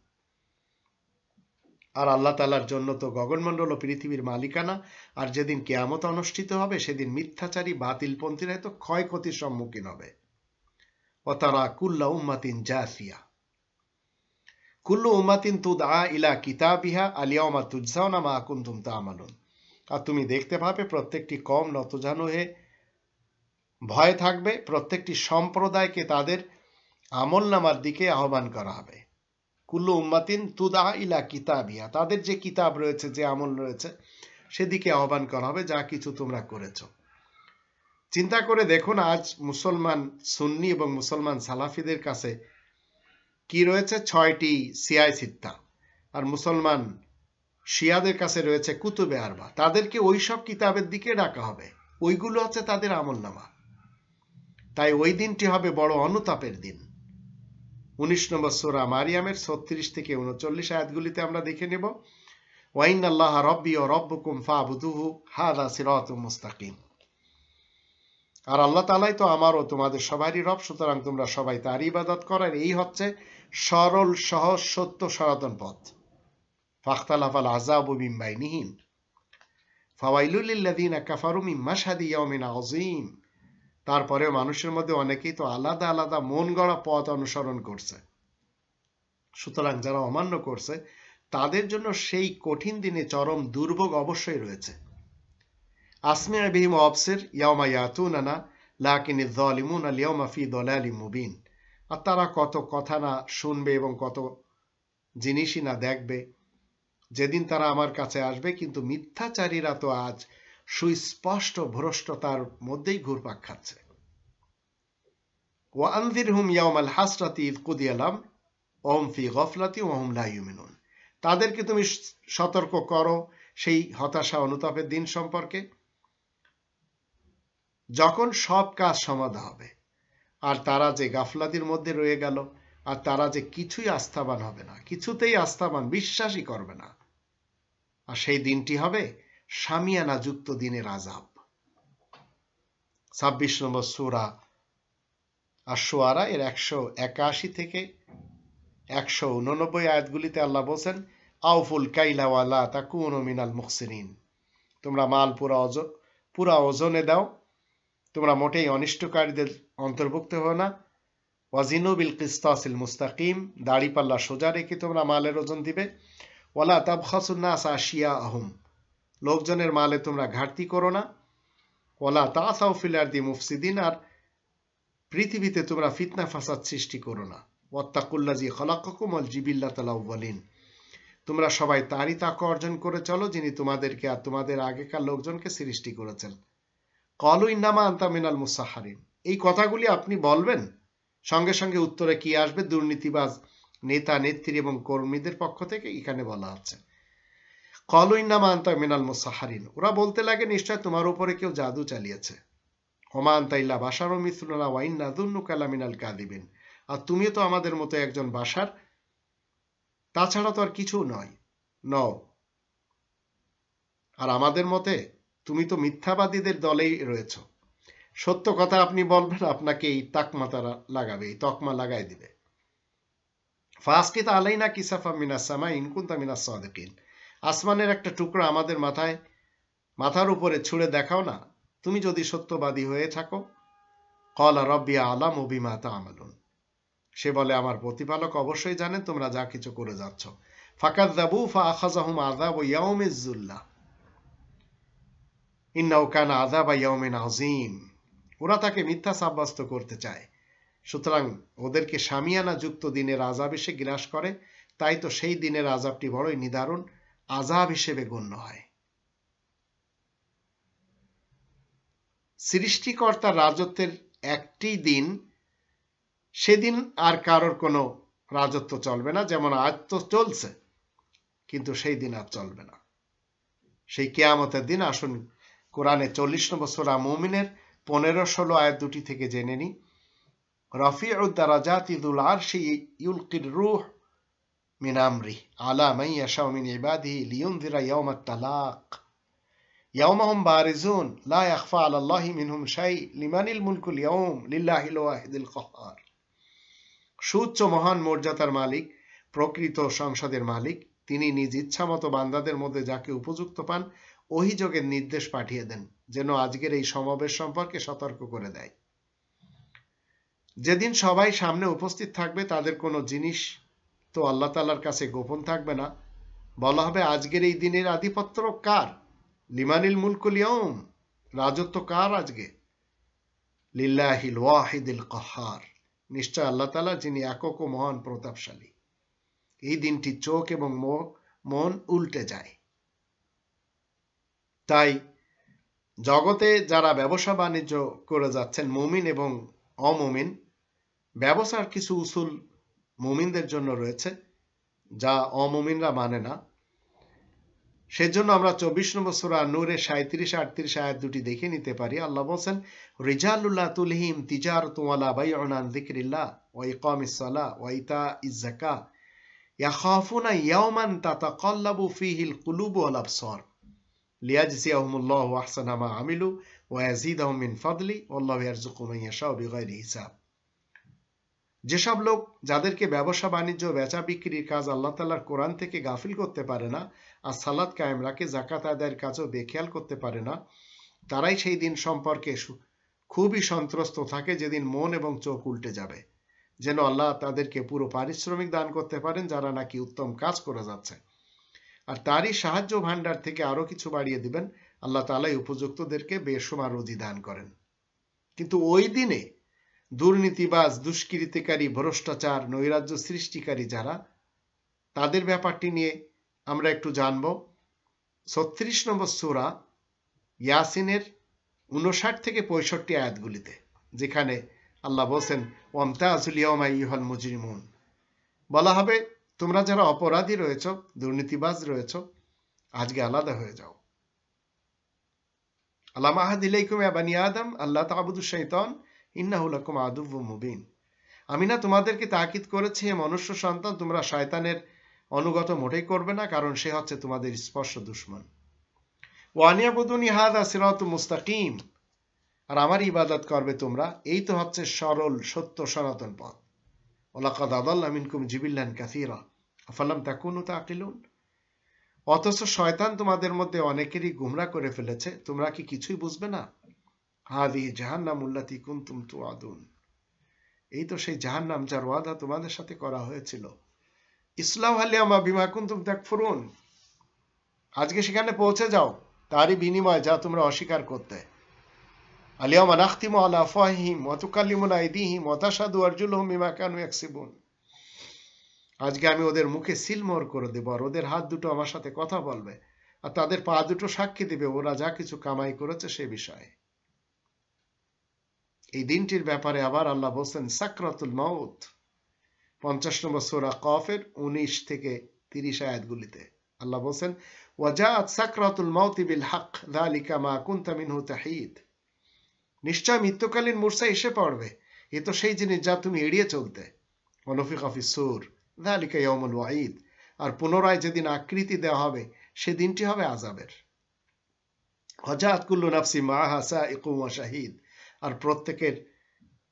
আর আল্লাহ তাআলার জন্য তো গগনমণ্ডল ও পৃথিবীর মালিকানা, আর যেদিন কিয়ামত অনুষ্ঠিত হবে সেদিন মিথ্যাচারী বাতিলপন্থীরা তো ক্ষয়ক্ষতির সম্মুখীন হবে। ওয়া তারা কুল্লা উম্মাতিন জাসিয়া কুল্লু উম্মাতিন তুদআ ইলা কিতাবিহা আল ইয়াওমা তুজজাউনা মা কুনতুম তা'মালুন। আর তুমি দেখতে পাবে প্রত্যেকটি কওম নতজানু হয়ে ভয় থাকবে, প্রত্যেকটি সম্প্রদায়কে তাদের আমলনামার দিকে আহ্বান করা হবে। কুল্লু উম্মাতিন তুদআ ইলা কিতাবিহা, তাদের যে কিতাব রয়েছে, যে আমল রয়েছে, সেদিকে আহ্বান করা হবে, যা কিছু তোমরা করেছো। চিন্তা করে দেখুন, আজ মুসলমান সুন্নি এবং মুসলমান সালাফিদের কাছে কি রয়েছে? 6টি সিয়ায় সিত্তা। আর মুসলমান শিয়াদের কাছে রয়েছে কুতুবে আরবা। তাদেরকে ওই সব কিতাবের দিকে ডাকা হবে, ওইগুলো হচ্ছে তাদের আমলনামা। তাই ওই দিনটি হবে বড় অনুতাপের দিন। 19 নম্বর সূরা মারিয়ামের 36 থেকে 39 আয়াতগুলিতে আমরা দেখে নেব, ওয়া ইন্নাল্লাহা রাব্বি ওয়া রাব্বুকুম ফা'বুদুহু হাযা সিরাতুম মুস্তাকিম। আর আল্লাহ তাআলাই তো আমার ও তোমাদের সবারই রব, সুতরাং তোমরা সবাই তার ইবাদত করো। এই হচ্ছে সরল, সহজ, সত্য, সনাতন পথ। ফাখতালাফাল আযাবু মিন বাইনিহিম ফাওয়াইলুল লিল্লাযিনা কাফারু মিন মাশহাদি ইয়াউমিন আযীম। তারপরে মানুষের মধ্যে অনেকেই তো আলাদা আলাদা মন গড়া পথ অনুসরণ করছে, সুতরাং যারা অমান্য করছে তাদের জন্য সেই কঠিন দিনে চরম দুর্ভোগ অবশ্যই রয়েছে। আসমি' বিহিম ওয়া আবসির ইয়াউমা ইয়াতুনানা লাকিনিয যালিমুনা আল ইয়াউমা ফি দালালিম মুবিন। আর তারা কত কথা না শুনবে এবং কত জিনিসই না দেখবে যেদিন তারা আমার কাছে আসবে, কিন্তু মিথ্যাচারীরা তো আজ সুস্পষ্ট ভ্রষ্টতার মধ্যেই ঘুরপাক খাচ্ছে। ওয়া আনযিরহুম ইয়াউমাল হাসরাতি ইয কুদিয়াল আমর ওয়া হুম ফি গাফলাতি ওয়া হুম লা ইউমিনুন। তাদেরকে তুমি সতর্ক করো সেই হতাশা অনুতাপের দিন সম্পর্কে, যখন সব কাজ সমাধা হবে আর তারা যে গাফলাতির মধ্যে রয়ে গেল, আর তারা যে কিছুই আস্থাবান হবে না, কিছুতেই আস্থাবান বিশ্বাসই করবে না। আর সেই দিনটি হবে শামিয়ানা যুক্ত দিনের আযাব। 26 নম্বর সূরা আশ-শুআরা এর 181 থেকে 189 আয়াতগুলিতে আল্লাহ বলেন, আউফুল কাইলা ওয়া লা তাকুনু মিনাল মুখসিরিন। তোমরা মাল পুরা ওজনে দাও, তোমরা মোটেই অনিষ্টকারীদের অন্তর্ভুক্ত হও না। ওয়াজিনু বিল কিসতাসিল মুস্তাকিম, দাড়িপাল্লা সোজা রেখে তোমরা মালের ওজন দিবে। ওয়ালা তাবখাসুন নাস আশিয়াআহুম, লোকজনের মালে তোমরা ঘাটতি করো না। ওয়ালা তাসাউ ফিল আরদি মুফসিদিন, আর পৃথিবীতে তোমরা ফিতনা ফাসাদ সৃষ্টি করো না। ওয়াত্তাকুল্লাযী খালাকাকুম ওয়াল জিবিল্লাতাল আউয়ালিন, তোমরা সবাই তারই তাকওয়া অর্জন করে চলো, যিনি তোমাদেরকে আর তোমাদের আগেকার লোকজনকে সৃষ্টি করেছেন। ক্বালু ইন্নামা আনতা মিনাল মুসাহহারিন, এই কথাগুলি আপনি বলবেন, সঙ্গে সঙ্গে উত্তরে কি আসবে? দুর্নীতিবাজ নেতা নেত্রী এবং কর্মীদের পক্ষ থেকে এখানে বলা হচ্ছে। ক্বালু ইন্নামা আনতা মিনাল মুসাহহারিন, ওরা বলতে লাগে নিশ্চয় তোমার উপরে কেউ জাদু চালিয়েছে। ওমা আনতা ইল্লা বাশারুম মিসলুনা ওয়া ইন্না যুন্নুকা লামিনাল কাযিবিন, আর তুমিও তো আমাদের মতো একজন বাশার, তাছাড়া তো আর কিছু নও, আর আমাদের মতে তুমি তো মিথ্যাবাদীদের দলেই রয়েছ। সত্য কথা আপনি বলবেন, আপনাকে এই তাকমাতা লাগাবে, এই তকমা লাগাই দিবে। ফাসকিত আলাইনা কিসাফা মিনাস সামা ইন কুনতা মিনাস সাদিকিন, আসমানের একটা টুকরা আমাদের মাথার উপরে ছুঁড়ে দেখাও না, তুমি যদি সত্যবাদী হয়ে থাকো। ক্বালা রাব্বি আ'লামু বিমা তা'মালুন, সে বলে আমার প্রতিপালক অবশ্যই জানেন তোমরা যা কিছু করে যাচ্ছ। ফাকাযযাবু ফাআখাযাহুম আযাবু ইয়াউমিজ যুল্লাহ ইন্নাহু কানা আযাবা ইয়াউমিন আযীম, ওরা তাকে মিথ্যা সাব্যস্ত করতে চায়, সুতরাং ওদেরকে শামিয়ানা যুক্ত দিনের আযাব এসে গ্রাস করে, তাই তো সেই দিনের আযাবটি বড়ই নিদারুণ আযাব হিসেবে গণ্য হয়। সৃষ্টিকর্তার রাজত্বের একটি দিন, সেদিন আর কারোর কোনো রাজত্ব চলবে না, যেমন আজ তো চলছে, কিন্তু সেই দিন আর চলবে না, সেই কিয়ামতের দিন। আসুন কোরআনে 40 নম্বর সূরা মুমিনের 15-16 আয়াত দুটি থেকে জেনে নি। রাফিউদ দারাজাতি যুল আরশি ইউলকির রূহ মিন আমরি আলা মান ইয়াশাউ মিন ইবাদিহি লিয়ুনযিরা ইয়াউমাত তালাক ইয়াউমা হুম বারিজুন লা ইয়াখফা আলাল্লাহি মিনহুম শাই লিমানিল মুলকুল ইয়াউম লিল্লাহিল ওয়াহিদিল কাহ্হার। সুউচ্চ মহান মর্যাদার মালিক, প্রকৃত সংসদের মালিক, তিনি নিজ ইচ্ছামতো বান্দাদের মধ্যে যাকে উপযুক্ত পান অভিযোগের নির্দেশ পাঠিয়ে দেন, যেন আজকের এই সমাবেশ সম্পর্কে সতর্ক করে দেয়। যেদিন সবাই সামনে উপস্থিত থাকবে, তাদের কোনো জিনিস তো আল্লাহ তাআলার কাছে গোপন থাকবে না। বলা হবে আজকের এই দিনের আধিপত্য কার? লিমানিল মুলকুল ইয়াউম, রাজত্ব কার আজকে? লিল্লাহিল ওয়াহিদিল কাহ্হার, নিশ্চয় আল্লাহ তাআলা যিনি একক ও মহান প্রতাপশালী। এই দিনটি চোখ এবং মন উল্টে যায়। তাই জগতে যারা ব্যবসা বাণিজ্য করে যাচ্ছেন, মুমিন এবং অমুমিন, ব্যবসার কিছু উসুল মুমিনদের জন্য রয়েছে যা অমুমিনরা মানে না। সেজন্য আমরা 24 নম্বর সূরা নূরের 37-38 আয়াত দুটি দেখে নিতে পারি। আল্লাহ বলেন, রিজালুল্লাহ তুলহিম তিজারাতু ওয়ালা বাইউন আন যিকরিল্লাহ ওয়া ইকামিস সালাহ ওয়া ইতাইজ যাকাহ ইয়াখাফুনা ইয়াওমান তাতাকাল্লাবু ফীহিল কুলুবু ওয়াল আবসার লিয়াজজিয়াহুমুল্লাহু আহসানা মা আমিলু ওয়া ইয়াজিদাহুম মিন ফাদলি ওয়াল্লাহু ইয়ারযুকু মান ইয়াশাউ বিগাইরি হিসাব। যেসব লোক যাদেরকে ব্যবসা বাণিজ্য বেচা বিক্রির কাজ আল্লাহ তাআলার কোরআন থেকে গাফিল করতে পারে না, আর সালাত কায়েম রাখে, যাকাত আদায়ের কাজও বেখেয়াল করতে পারে না, তারাই সেই দিন সম্পর্কে খুবই সন্ত্রস্ত থাকে, যেদিন মন এবং চোখ উল্টে যাবে, যেন আল্লাহ তাদেরকে পুরো পারিশ্রমিক দান করতে পারেন যারা নাকি উত্তম কাজ করে যাচ্ছে, আর তারই সাহায্য ভান্ডার থেকে আরো কিছু বাড়িয়ে দিবেন। আল্লাহ তাআলাই উপযুক্তদেরকে বেশুমার রুজি দান করেন। কিন্তু ওই দিনে দুর্নীতিবাজ, দুষ্কৃতিকারী, ভ্রষ্টাচার, নৈরাজ্য সৃষ্টিকারী যারা, তাদের ব্যাপারটি নিয়ে আমরা একটু জানব 36 নম্বর সূরা ইয়াসিনের 59 থেকে 65 আয়াতগুলিতে, যেখানে আল্লাহ বলেন, ওয়ামতাজুল ইয়াওমা আইয়ুহাল মুজরিমুন, বলা হবে তোমরা যারা অপরাধী রয়েছ, দুর্নীতিবাজ রয়েছ, আজকে আলাদা হয়ে যাও। আলাম আহাদ ইলাইকুম ইয়া বানি আদম আল্লা তা'বুদুশ শাইতান ইন্নাহু লাকুম আদুউম মুবিন, আমি না তোমাদেরকে তাকিদ করেছি হে মনুষ্য সন্তান, তোমরা শয়তানের অনুগত মোটেই করবে না, কারণ সে হচ্ছে তোমাদের স্পষ্ট দুশমন। ওয়া আনিয়াবুদুনি হাযা সিরাতুম মুস্তাকিম, আর আমার ইবাদত করবে তোমরা, এই তো হচ্ছে সরল সত্য সনাতন পথ। ওয়ালাকাদ আদাল্লা মিনকুম জিবিল্লান কাসীরা আফালাম তাকুনু তাকিলুন, অথচ শয়তান তোমাদের মধ্যে অনেকেরই গুমরা করে ফেলেছে, তোমরা কি কিছুই বুঝবে না? হাযিহি জাহান্নামুল্লাতী কুনতুম তুআদুন, এই তো সেই জাহান্নাম যার ওয়াদা তোমাদের সাথে করা হয়েছিল। ইসলাম আলিয়ামা বিমা কুনতুম তাকফুরুন, আজকে সেখানে পৌঁছে যাও, তারই বিনিময় যা তোমরা অস্বীকার করতে। আলিয়ামা নাখতিমু আলা আফওয়াহিহিম ওয়া তুকাল্লিমুনা আইদিহিম ওয়া তাশহাদু আরজুলুহুম বিমা কানু ইয়াকসিবুন, আজকে আমি ওদের মুখে সিলমোহর করে দেব, আর ওদের হাত দুটো আমার সাথে কথা বলবে, আর তাদের পা দুটো সাক্ষী দিবে ওরা যা কিছু কামাই করেছে সে বিষয়ে। এই দিনটির ব্যাপারে আবার আল্লাহ বলছেন সাকরাতুল মাউত 50 নম্বর সূরা কফের 19 থেকে 30 আয়াতগুলিতে। আল্লাহ বলছেন, ওয়াজাআত সাকরাতুল মাউতি বিল হক যালিকা মা কুনতা মিনহু তাহিদ। নিশ্চয় মৃত্যুকালীন মূর্ছা এসে পড়বে, এ তো সেই জিনিস যা তুমি এড়িয়ে চলতে। ওয়ানুফিখা ফিস সূর যালিকা ইয়াউমুল ওয়াঈদ। আর পুনরায় যেদিন আকৃতি দেওয়া হবে সে দিনটি হবে আযাবের। ওয়াজাআত কুল্লু নাফসি মাআহা সাইকুম ওয়া শাহীদ। আর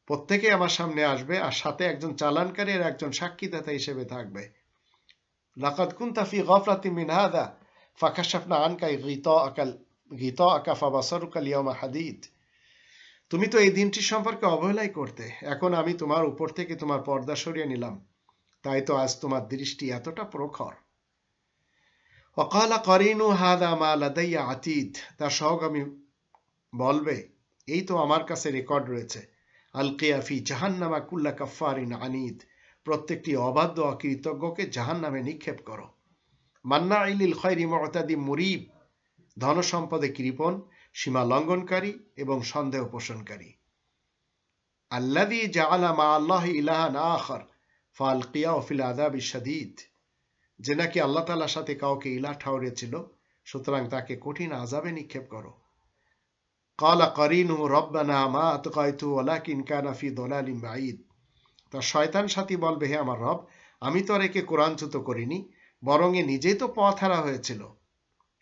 প্রত্যেকে আমার সামনে আসবে, আর সাথে একজন চালানকারী আর একজন সাক্ষীদাতা হিসেবে থাকবে। লাকাদ কুনতা ফি গাফলাতিন মিন হাযা ফাকাশাফনা আনকা গিতাআকা ফাবাসারুকা আল-ইয়াওমা হাদীদ। তুমি তো এই দিনটি সম্পর্কে অবহেলাই করতে, এখন আমি তোমার উপর থেকে তোমার পর্দা সরিয়ে নিলাম, তাই তো আজ তোমার দৃষ্টি এতটা প্রখর। ওয়াকালা কারিনু হাযা মা লাদাইয়া আতীদ। তার সহগামী বলবে, এই তো আমার কাছে রেকর্ড রয়েছে। আলকিয়া ফি জাহান্নামা কুল্লা কাফফারিন আনিদ। প্রত্যেকটি অবাধ্য অকৃতজ্ঞকে জাহান্নামে নিক্ষেপ করো। মান্নাঈ লিল খায়রি মু'তাদিম মুরিব। ধন সম্পদে কৃপণ, সীমা লঙ্ঘনকারী এবং সন্দেহ পোষণকারী। আল্লাযী জাআলা মা আল্লাহি ইলাহান আখার ফালকিয়াহু ফিল আযাবিশ শাদীদ। যে নাকি আল্লাহ তাআলার সাথে কাউকে ইলাহ ঠাউরেছিল, সুতরাং তাকে কঠিন আযাবে নিক্ষেপ করো। ক্বালা কারিনুহু রব্বানা মা আতগাইতুহু ওয়ালাকিন কানা ফি দালালিন বাঈদ। তার শয়তান সাথী বলবে, হে আমার রব, আমি তো আর একে কোরআনচ্যুত করিনি, বরং এ নিজেই তো পথ হারা হয়েছিল।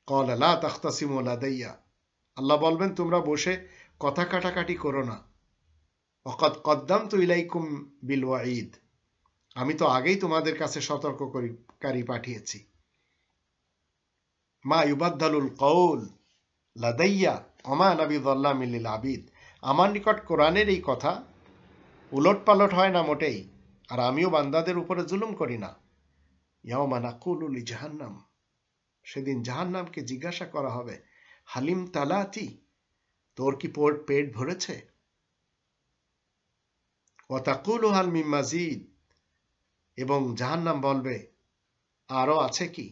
ক্বালা লা তাখতাসিমু লাদাইয়া। আল্লাহ বলবেন, তোমরা বসে কথা কাটাকাটি করো না। ওয়াকাদ কদ্দামতু ইলাইকুম বিল ওয়াঈদ। আমি তো আগেই তোমাদের কাছে সতর্ককারী পাঠিয়েছি। মা ইউবাদদালুল কওল লাদাইয়া ওমা আনা বিযাল্লামিল লিল আবিদ। আমার নিকট কোরআনের এই কথা উলটপালট হয় না মোটেই, আর আমিও বান্দাদের উপরে জুলুম করি না। ইয়াওমা নাকুলু লিজাহান্নাম। সেদিন জাহান্নামকে জিজ্ঞাসা করা হবে, হালিম তালাতি, তোর কি পেট ভরেছে? ওয়া তাকুলু হাল মিন মাজিদ। এবং জাহান্নাম বলবে, আরো আছে কি?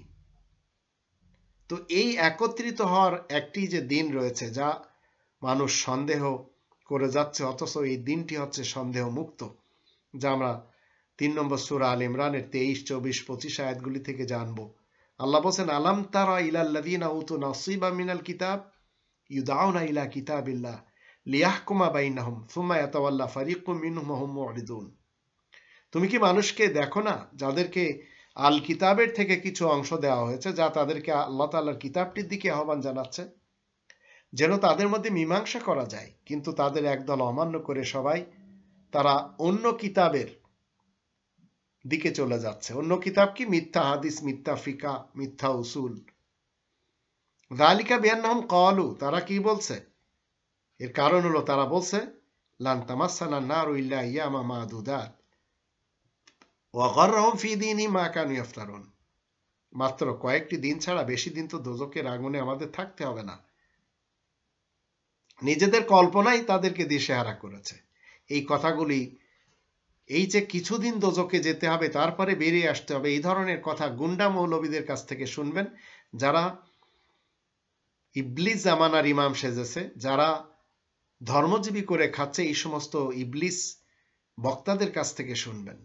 তো এই একত্রিত হওয়ার একটি যে দিন রয়েছে, যা মানুষ সন্দেহ করে যাচ্ছে, অথচ এই দিনটি হচ্ছে সন্দেহ মুক্ত, যা আমরা ৩ নম্বর সূরা আল ইমরানের ২৩, ২৪, ২৫ আয়াতগুলি থেকে জানবো। আল্লাহ বলেন, আলাম তারা ইলাল্লাযীনা উতু নাসীবাম মিনাল কিতাব ইউদাউনা ইলা কিতাবিল্লাহ লিয়াহকুমা বাইনাহুম সুম্মা ইয়াতাওয়াল্লা ফারিকুম মিনহুম ওয়া হুম মুরিদুন। তুমি কি মানুষকে দেখো না, যাদেরকে আল কিতাবের থেকে কিছু অংশ দেওয়া হয়েছে, যা তাদেরকে আল্লাহ তাআলার কিতাবটির দিকে আহ্বান জানাচ্ছে, যেন তাদের মধ্যে মীমাংসা করা যায়, কিন্তু তাদের একদল অমান্য করে সবাই তারা অন্য কিতাবের দিকে চলে যাচ্ছে। অন্য কিতাব কি? মিথ্যা হাদিস, মিথ্যা ফিকা, মিথ্যা উসুল। যালিকা বিআন্নাহুম ক্বালু। তারা কি বলছে? এর কারণ হলো তারা বলছে, লান তামাসসানা নারু ইল্লা আইয়ামা মাদুদাত ওয়া গাররাহুম ফি দীনিহিম মা কানু ইফতারুন। মাত্র কয়েকটি দিন ছাড়া বেশি দিন তো দোজখের আগুনে আমাদের থাকতে হবে না। নিজেদের কল্পনাই তাদেরকে দিশেহারা করেছে। এই কথাগুলি, এই যে কিছুদিন দোজখে যেতে হবে তারপরে বেরিয়ে আসতে হবে, এই ধরনের কথা গুন্ডা মৌলবীদের কাছ থেকে শুনবেন, যারা ইবলিস জামানার ইমাম সেজেছে, যারা ধর্মজীবী করে খাচ্ছে, এই সমস্ত ইবলিস বক্তাদের কাছ থেকে শুনবেন।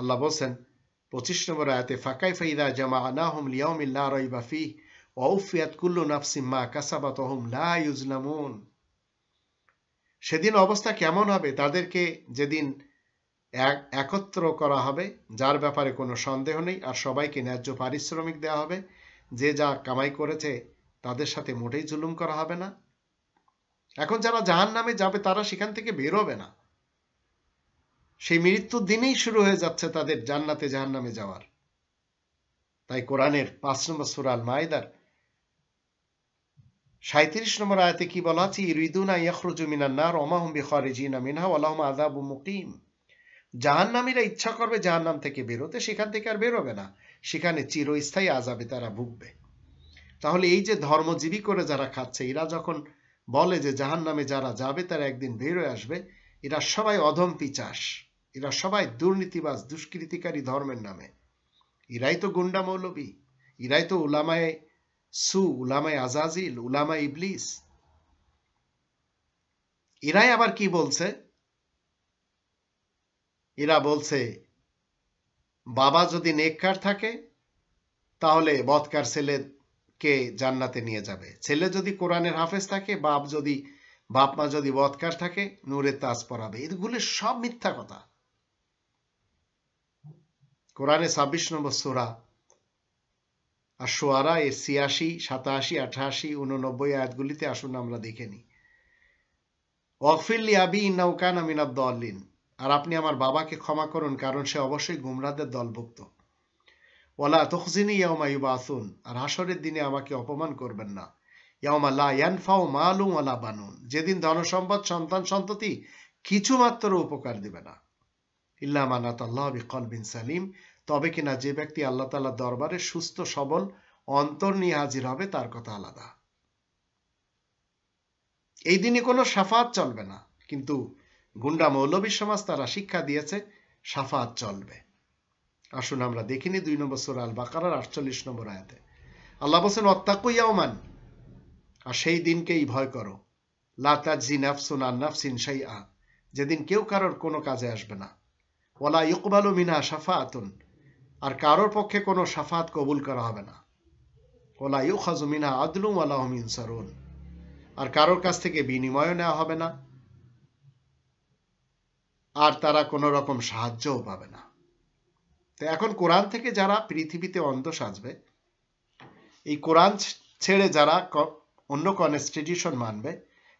আল্লাহ বলছেন 25 নম্বর আয়াতে, ফাকাইফা ইযা জামা'নাহুম লিয়াউমিন লা রাইবা ফীহি ওয়া উফিয়াত কুল্লু নাফসিম মা কাসাবাত ওয়া হুম লা ইউজলামুন। সেদিন অবস্থা কেমন হবে? তাদেরকে যেদিন একত্র করা হবে, যার ব্যাপারে কোনো সন্দেহ নেই, আর সবাইকে ন্যায্য পারিশ্রমিক দেওয়া হবে। যে যা কামাই করেছে তাদের সাথে মোটেই জুলুম করা হবে না। এখন যারা জাহান্নামে যাবে তারা সেখান থেকে বের হবে না। সেই মৃত্যুর দিনেই শুরু হয়ে যাচ্ছে তাদের জান্নাতে জাহান্নামে যাওয়ার। তাই কোরআনের 5 নম্বর সূরা আল মাইদার 37 নম্বর আয়াতে কি বলা আছে? ইরিদুনা ইয়াখরুজু মিনান নার ওয়া মা হুম বিখারিজিনা মিনহা ওয়া লাহুম আযাবুম মুকিম। জাহান্নামীরা ইচ্ছা করবে জাহান্নাম থেকে বেরোতে, সেখান থেকে আর বেরোবে না, সেখানে চিরস্থায়ী আযাবে তারা ভুগবে। তাহলে এই যে ধর্মজীবী করে যারা খাচ্ছে, এরা যখন বলে যে জাহান্নামে যারা যাবে তারা একদিন বের হয়ে আসবে, এরা সবাই অধম পিচাস, এরা সবাই দুর্নীতিবাজ, দুষ্কৃতিকারী ধর্মের নামে। এরাই তো গুন্ডা মৌলবী, এরাই তো উলামায়ে সু, উলামায়ে আজাজিল, উলামায়ে ইবলিস। এরাই আবার কি বলছে? এরা বলছে বাবা যদি নেককার থাকে তাহলে বদকার ছেলেকে জান্নাতে নিয়ে যাবে। ছেলে যদি কোরআনের হাফেজ থাকে, বাপ মা যদি বদকার থাকে, নূরের তাজ পরাবে। এগুলো সব মিথ্যা কথা। কোরআনে 26 নম্বর সূরা আর শুআরা এর 86, 87, 88, 89 আয়াতগুলিতে আসুন আমরা দেখে নিই। ওয়াগফির লি আবি ইন্নাহু কানা মিনাদ দাল্লিন, আর আপনি আমার বাবাকে ক্ষমা করুন, কারণ সে অবশ্যই গুমরাহদের দলভুক্ত। ওয়ালা তুখজিনি ইয়াওমা ইউবাসুন, আর হাসরের দিনে আমাকে অপমান করবেন না। ইয়াওমা লা ইয়ানফাউ মালুন ওয়ালা বানুন, যেদিন ধনসম্পদ, সন্তান সন্ততি কিছুমাত্র উপকার দিবে না। ইল্লা মান আতাল্লাহ বিকলবিন সালিম, তবে কিনা যে ব্যক্তি আল্লাহ তাআলার দরবারে সুস্থ সবল অন্তর নিয়ে হাজির হবে, তার কথা আলাদা। এই দিনে কোনো শাফাত চলবে না, কিন্তু গুন্ডা মৌলবী সমাজ তারা শিক্ষা দিয়েছে শাফাত চলবে। আসুন আমরা দেখিনি 2 নম্বর সূরা আল বাকারার 48 নম্বর আয়াতে আল্লাহ বলেন, ওয়াত্তাকু ইয়াওমান, আর সেই দিনকেই ভয় করো, লা তাজজি নাফসুন আন নাফসিন শাইআ, যেদিন কেউ কারোর কোনো কাজে আসবে না। ওয়ালা ইউকবালু মিনহা শাফাআতুন, আর কারোর পক্ষে কোনো শাফাত কবুল করা হবে না। ওয়ালা ইউখাযু মিনহা আদলুন ওয়ালা হুম ইনসারুন, আর কারোর কাছ থেকে বিনিময় নেওয়া হবে না, আর তারা কোনো রকম সাহায্যও পাবে না। তো এখন কোরআন থেকে যারা পৃথিবীতে অন্ধ সাজবে, এই কোরআন ছেড়ে যারা অন্য কনস্টিটিউশন মানবে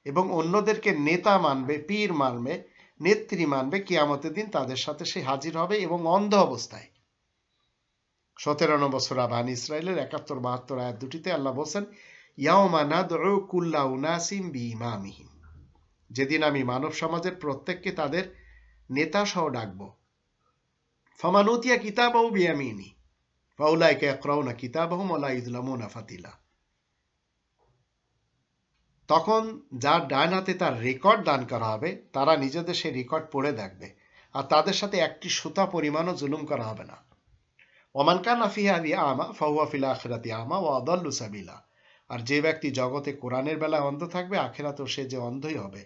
এবং অন্যদেরকে নেতা মানবে, পীর মানবে, নেত্রী মানবে, কিয়ামতের দিন তাদের সাথে সে হাজির হবে এবং অন্ধ অবস্থায়। 17 নম্বর সূরা বানী ইসরাইলের 71-72 আয়াত দুটিতে আল্লাহ বলেন, ইয়াওমা নাদউ কুল্লা উনাসিম বিইমামিহিম, যেদিন আমি মানব সমাজের প্রত্যেককে তাদের নেতা সহ ডাকবো। ফামান উতিয়া কিতাবাহু বিয়ামিনি ফাউলাইকা ইয়াকরাউনা কিতাবাহুম ওয়া লা ইযলামুনা ফাতিলা, তখন যার ডান হাতে তার রেকর্ড দান করা হবে, তারা নিজেদের সেই রেকর্ড পড়ে দেখবে, আর তাদের সাথে একটি সুতা পরিমাণও জুলুম করা হবে না। ওমান কানা ফি হাযিহি আমা ফাহুয়া ফিল আখিরাতি আমা ওয়া আদাল্লু সাবিলা, আর যে ব্যক্তি জগতে কোরআনের বেলায় অন্ধ থাকবে, আখিরাতেও সে যে অন্ধই হবে,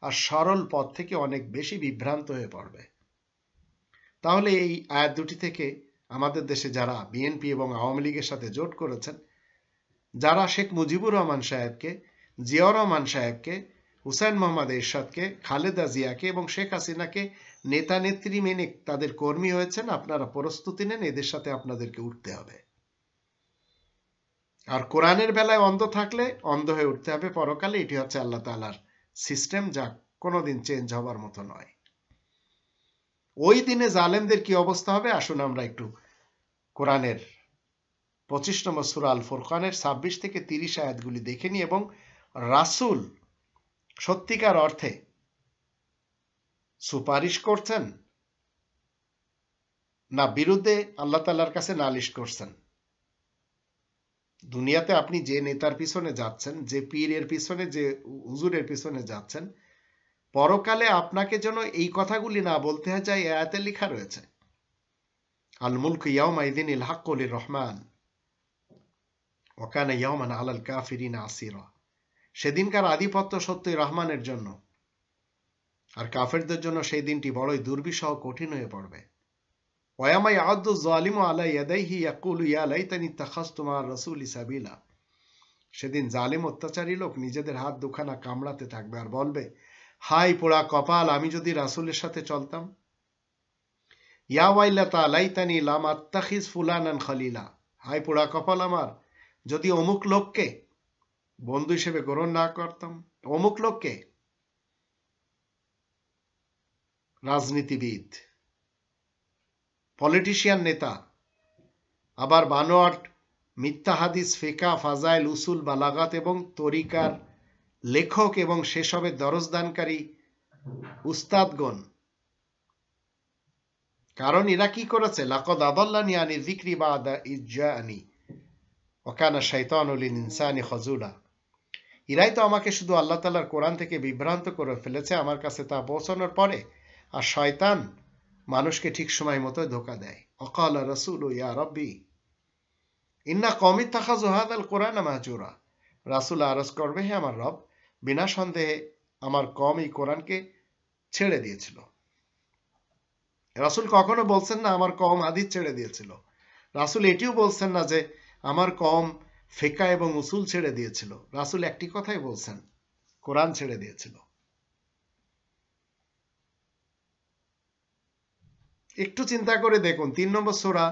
আর সরল পথ থেকে অনেক বেশি বিভ্রান্ত হয়ে পড়বে। তাহলে এই আয়াত দুটি থেকে আমাদের দেশে যারা বিএনপি এবং আওয়ামী লীগের সাথে জোট করেছেন, যারা শেখ মুজিবুর রহমান সাহেবকে, জিয়াউর রহমান সাহেবকে, হুসাইন মোহাম্মদ এরশাদকে, খালেদা জিয়াকে এবং শেখ হাসিনাকে নেতা নেত্রী মেনে তাদের কর্মী হয়েছেন, আপনারা প্রস্তুতি নেন, এদের সাথে আপনাদেরকে উঠতে হবে। আর কোরআনের বেলায় অন্ধ থাকলে অন্ধ হয়ে উঠতে হবে পরকালে। এটি হচ্ছে আল্লাহ তাআলার সিস্টেম, যা কোনোদিন চেঞ্জ হবার মতো নয়। ওই দিনে জালেমদের কি অবস্থা হবে, আসুন আমরা একটু কোরআনের 25 নম্বর সূরা আল ফুরকানের 26 থেকে 30 আয়াতগুলি দেখে নিই, এবং রাসূল সত্যিকার অর্থে সুপারিশ করছেন না বিরুদ্ধে আল্লাহ তাআলার কাছে নালিশ করছেন। দুনিয়াতে আপনি যে নেতার পিছনে যাচ্ছেন, যে পীরের পিছনে, যে হুজুরের পিছনে যাচ্ছেন, পরকালে আপনাকে যেন এই কথাগুলি না বলতে হয় যা এই আয়াতে লেখা রয়েছে, আল মুলকু ইয়াওমা ইযিনিল হাক্কু লির রহমান ওয়া কানা ইয়াওমান আলাল কাফিরিনা আসীরা, সেদিনকার আধিপত্য সত্যই রহমানের জন্য, আর কাফেরদের জন্য সেই দিনটি বড়ই দুর্বিষহ কঠিন হয়ে পড়বে। ওয়ায়ামা ইয়াউদ্দু যালিমু আলা ইয়াদাইহি ইয়াকুলু ইয়া লাইতানি ইত্তাখাযতু মা'আর রাসূলি সাবিলা, সেদিন জালিম অত্যাচারী লোক নিজেদের হাত দুখানা কামড়াতে থাকবে আর বলবে, হাই পোড়া কপাল, আমি যদি রাসূলের সাথে চলতাম। ইয়া ওয়াইলাতা লাইতানি লাম আত্তাখিজ ফুলানান খলিলা, হাই পোড়া কপাল আমার, যদি অমুক লোককে বন্ধু হিসেবে গ্রহণ না করতাম। অমুক লোককে রাজনীতিবিদ, পলিটিশিয়ান, নেতা, আবার বানোয়াট মিথ্যা হাদিস, ফিকা, ফাজাইল, উসুল, বালাগাত এবং তরিকার লেখক এবং সেসবের দরজদানকারী উস্তাদগণ। কারণ এরা কি করেছে, লাকাদ আদাল্লানি আনি যিকরি বাদা ইয জাআনি ওয়া কানা শাইতানু লিল ইনসানি খাযুলা, এরাই তো আমাকে শুধু আল্লাহ তাআলার কোরআন থেকে বিভ্রান্ত করে ফেলেছে আমার কাছে তা পৌঁছানোর পরে, আর শয়তান মানুষকে ঠিক সময় মতো ধোঁকা দেয়। ওয়াকালা রাসূলু ইয়া রাব্বি ইন্না কওমি ইত্তাখাযু হাযাল কুরআনা মাহজুরা, রাসূল আরজ করবে, হে আমার রব, বিনা সন্দেহে আমার কওম এই কোরআনকে ছেড়ে দিয়েছিল। রাসূল কখনো বলছেন না আমার কওম হাদিস ছেড়ে দিয়েছিল, রাসূল এটিও বলছেন না যে আমার কওম ফিকহ এবং উসুল ছেড়ে দিয়েছিল। রাসূল একটি কথাই বলছেন, কোরআন ছেড়ে দিয়েছিল। একটু চিন্তা করে দেখুন ৩ নম্বর সূরা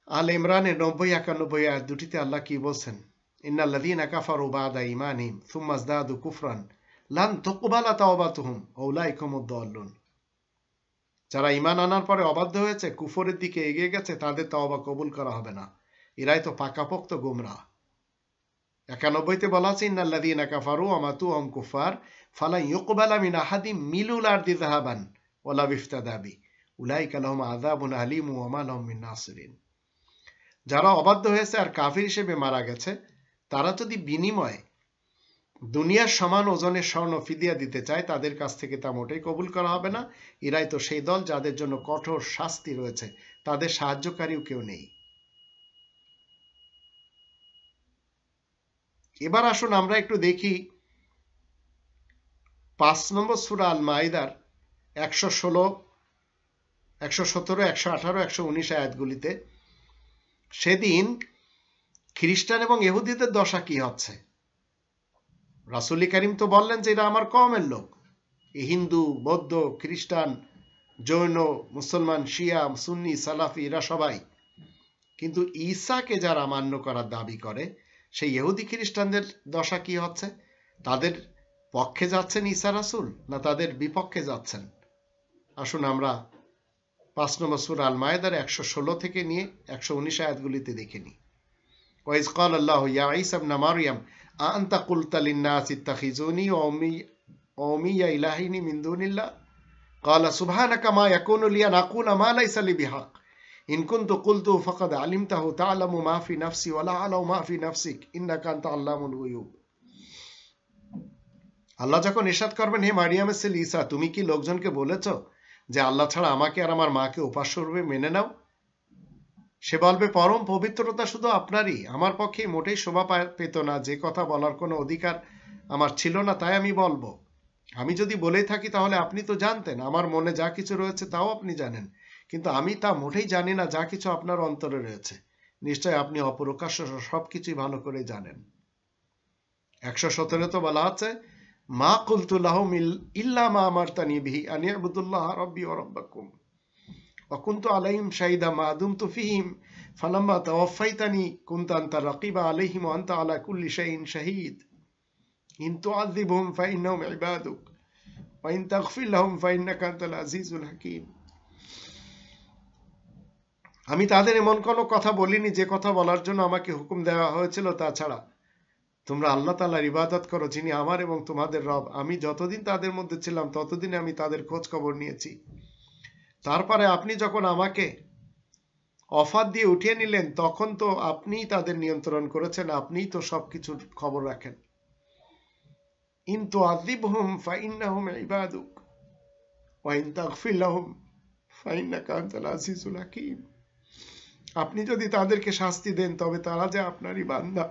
আল ইমরানের ৯০-৯১ আয়াত দুটিতে আল্লাহ কি বলছেন? ইন্নাল্লাযীনা কাফারু বা'দা ঈমানিহিম সুম্মা ইজদাদু কুফরান লান তুকবালা তাওবাতুহুম উলাইকা হুমুদ দাল্লুন। যারা ঈমান আনার পরে অবাধ্য হয়েছে, কুফরের দিকে এগিয়ে গেছে, তাদের তাওবা কবুল করা হবে না। এরাই তো পাকাপোক্ত গোমরাহ। ৯১তে বলা আছে ইন্নাল্লাযীনা কাফারু ওয়া মাতু ওয়া হুম কুফার ফালান ইউকবালা মিন আহাদিম মিলুল আরদি যাহাবান ওয়ালা বিফতাদা বি উলাইকা লাহুম আযাবুন আলীম ওয়া মা লাহুম মিন নাসিরিন। যারা অবাধ্য হয়েছে আর কাফির হিসেবে মারা গেছে, তারা যদি বিনিময়ে দুনিয়ার সমান ওজনের স্বর্ণ ফিদিয়া দিতে চায়, তাদের কাছ থেকে তা মোটেই কবুল করা হবে না। এরাই তো সেই দল যাদের জন্য কঠোর শাস্তি রয়েছে, তাদের সাহায্যকারীও কেউ নেই। এবার আসুন আমরা একটু দেখি ৫ নম্বর সূরা আল মাইদার ১১৬, ১১৭, ১১৮, ১১৯ আয়াতগুলিতে সেদিন খ্রিস্টান এবং ইহুদিদের দশা কি হচ্ছে। রাসূল করিম তো বললেন যে এরা আমার কওমের লোক। হিন্দু, বৌদ্ধ, খ্রিস্টান, জৈন, মুসলমান, শিয়া, সুন্নি, সালাফি এরা সবাই। কিন্তু ঈসাকে যারা মান্য করার দাবি করে, সেই ইহুদি খ্রিস্টানদের দশা কি হচ্ছে? তাদের পক্ষে যাচ্ছেন ঈসা রাসূল না তাদের বিপক্ষে যাচ্ছেন? আসুন আমরা ৫ নম্বর সূরা আল মায়েদার ১১৬ থেকে নিয়ে ১১৯ আয়াতগুলিতে দেখে নিই। ওয়াইজ ক্বাল আল্লাহু ইয়া ঈসা ইবনে মারইয়াম আনতা কুলতা লিন-নাস ইত্তাখিজুনি ওয়া উম্মিয়া ইলাহাইনি মিন দুনিল্লাহ ক্বালা সুবহানাকা মা ইয়াকুনু লি আন আকুলা মা লাইসা লি বিহাক ইন কুনতু কুলতু ফাকাদ আলিমতাহু তা'লামু মা ফি নাফসি ওয়া লা আ'লামু মা ফি নাফসিক ইন্নাকা আনতা আল্লামুল গুয়ুব। আল্লাহ যখন ইরশাদ করবেন, হে মারিয়ামের ছেলে ঈসা, তুমি কি লোকজনকে বলেছো যে আল্লাহ ছাড়া আমাকে আর আমার মাকে উপাস্যরূপে মেনে নাও? সে বলবে, পরম পবিত্রতা শুধু আপনারই। আমার পক্ষে মোটেই শোভা পেত না, যে কথা বলার কোনো অধিকার আমার ছিল না, তাই আমি বলবো। আমি যদি বলেই থাকি তাহলে আপনি তো জানতেন, আমার মনে যা কিছু রয়েছে তাও আপনি জানেন, কিন্তু আমি তা মোটেই জানি না যা কিছু আপনার অন্তরে রয়েছে। নিশ্চয় আপনি অপ্রকাশ্য সবকিছুই ভালো করে জানেন। ১১৭ তো বলা আছে, মা কুলতু লাহুম ইল্লা মা আমারতানি বিহি আন ইবুদুল্লাহ রাব্বি ওয়া রাব্বাকুম ওয়া কুনতু আলাইহিম শাহিদা মা দুমতু ফীহিম ফালাম্মা তাওয়াফাইতানি কুনতা আনতা রাকিবা আলাইহিম ওয়া আনতা আলা কুল্লি শাইইন শাহীদ ইন তুআযিবহুম ফাইন্নাহুম ইবাদুক ওয়া ইন তাগফির লাহুম ফাইন্নাকা আনতাল আজিজুল হাকীম। আমি তাদের এমন কোনো কথা বলিনি যে কথা বলার জন্য আমাকে হুকুম দেওয়া হয়েছিল, তাছাড়া তোমরা আল্লাহ তাআলার ইবাদত করো, যিনি আমার এবং তোমাদের রব। আমি যতদিন তাদের মধ্যে ছিলাম ততদিন আমি তাদের খোঁজ খবর নিয়েছি। তারপরে আপনি যখন আমাকে অফার দিয়ে উঠিয়ে নিলেন, তখন তো আপনিই তাদের নিয়ন্ত্রণ করেছেন, আপনিই তো সবকিছুর খবর রাখেন। ইন তুআযিবহুম ফাইন্নাহুম ইবাদুক ওয়া ইন তাগফির লাহুম ফাইন্নাকা আনতাল আজিজুল হাকীম। আপনি যদি তাদেরকে শাস্তি দেন তবে তারা যে আপনারই বান্দা,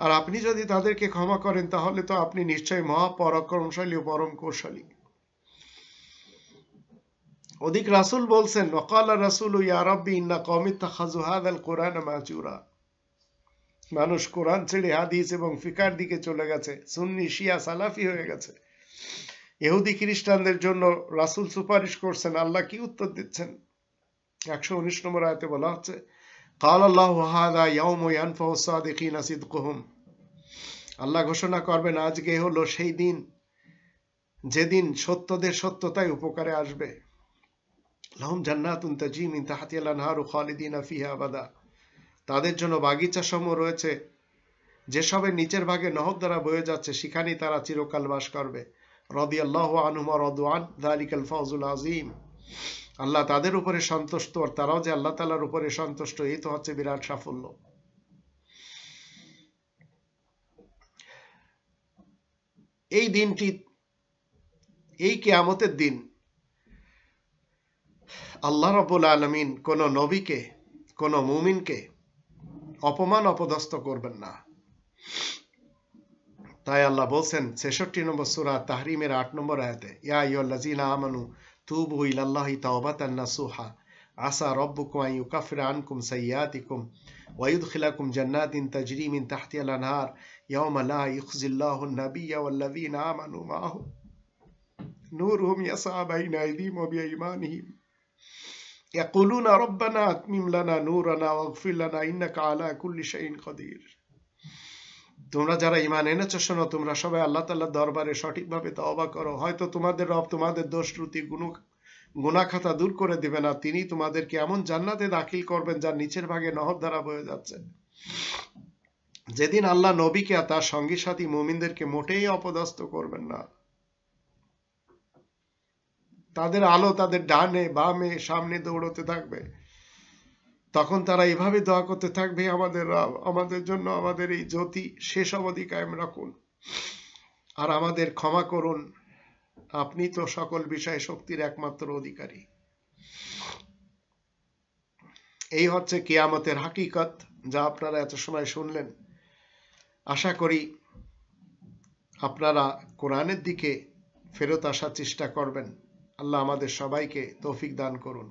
আর আপনি যদি তাদেরকে ক্ষমা করেন তাহলে তো আপনি নিশ্চয়ই মহাপরাক্রমশালী ও পরম কৌশলী। অধিক রাসূল বলছেন, ওয়াকালা রাসূলু ইয়া রাব্বি ইন্না কওমি ইত্তাখাযু হাযাল কুরআনা মাহজুরা। মানুষ কোরআন ছেড়ে হাদিস এবং ফিকার দিকে চলে গেছে, সুন্নি, শিয়া, সালাফি হয়ে গেছে। ইহুদি খ্রিস্টানদের জন্য রাসূল সুপারিশ করছেন। আল্লাহ কি উত্তর দিচ্ছেন? ১১৯ নম্বর আয়াতে বলা হচ্ছে, قال الله هذا يوم ينفع الصادقين صدقهم। আল্লাহ ঘোষণা করবেন, আজকে হলো সেই দিন যেদিন সত্যদের সত্যতাই উপকারে আসবে। লাহুম জান্নাতুন তাজরি মিন তাহতিহাল আনহারু খালিদিনা ফিহা আবাদা। তাদের জন্য বাগিচা সমূহ রয়েছে, যেসবের নিচের ভাগে নহর দ্বারা বয়ে যাচ্ছে, সেখানেই তারা চিরকাল বাস করবে। রাদিয়াল্লাহু আনহুম ওয়া রাদু আন যালিকাল ফাওজুল আযীম। আল্লাহ তাদের উপরে সন্তুষ্ট আর তারাও যে আল্লাহ তাআলার উপরে সন্তুষ্ট, এই তো হচ্ছে বিরাট সাফল্য। এই দিনটি, এই কিয়ামতের দিন আল্লাহ রাব্বুল আলামিন কোন নবীকে, কোন মুমিনকে অপমান অপদস্থ করবেন না। তাই আল্লাহ বলছেন ৬৬ নম্বর সূরা তাহরিমের ৮ নম্বর আয়াতে, ইয়া আইয়ুহাল্লাযীনা আমানু তুবু ইলাল্লাহি তাওবাতান নাসুহা আসা রব্বুকুম আন ইউকাফিরা আনকুম সাইয়্যাতিকুম ওয়া ইউদখিলাকুম জান্নাতিন তাজরি মিন তাহতিহাল আনহার ইয়াওমা লা ইউখজিল্লাহুন নাবিয়্যা ওয়াল্লাযীনা আমানু মাআহু নূরুহুম ইয়াসআ বাইনা আইদিহিম ওয়া বিআইমানিহিম ইয়াকুলুনা রব্বানা আতমিম লানা নূরানা ওয়াগফির লানা ইন্নাকা আলা কুল্লি শাইইন কাদির। তোমরা যারা ঈমান এনেছো শোনো, তোমরা সবাই আল্লাহ তাআলার দরবারে সঠিকভাবে তওবা করো। হয়তো তোমাদের রব তোমাদের দোষ ত্রুটি গুনাহ খাতা দূর করে দিবেন, আর তিনি তোমাদেরকে এমন জান্নাতে দাখিল করবেন যার নিচের ভাগে নহর ধারা বয়ে যাচ্ছে। যেদিন আল্লাহ নবীকে আর তার সঙ্গী সাথী মুমিনদেরকে মোটেই অপদস্থ করবেন না। তাদের আলো তাদের ডানে বামে সামনে দৌড়তে থাকবে। তখন তারা এভাবে দোয়া করতে থাকবে, আমাদের রব আমাদের জন্য আমাদের এই জ্যোতি শেষ অবধি কায়েম রাখুন আর আমাদের ক্ষমা করুন, আপনি তো সকল বিষয়ে শক্তির একমাত্র অধিকারী। এই হচ্ছে কিয়ামতের হাকিকত, যা আপনারা এত সময় শুনলেন। আশা করি আপনারা কোরআনের দিকে ফেরত আসার চেষ্টা করবেন। আল্লাহ আমাদের সবাইকে তৌফিক দান করুন।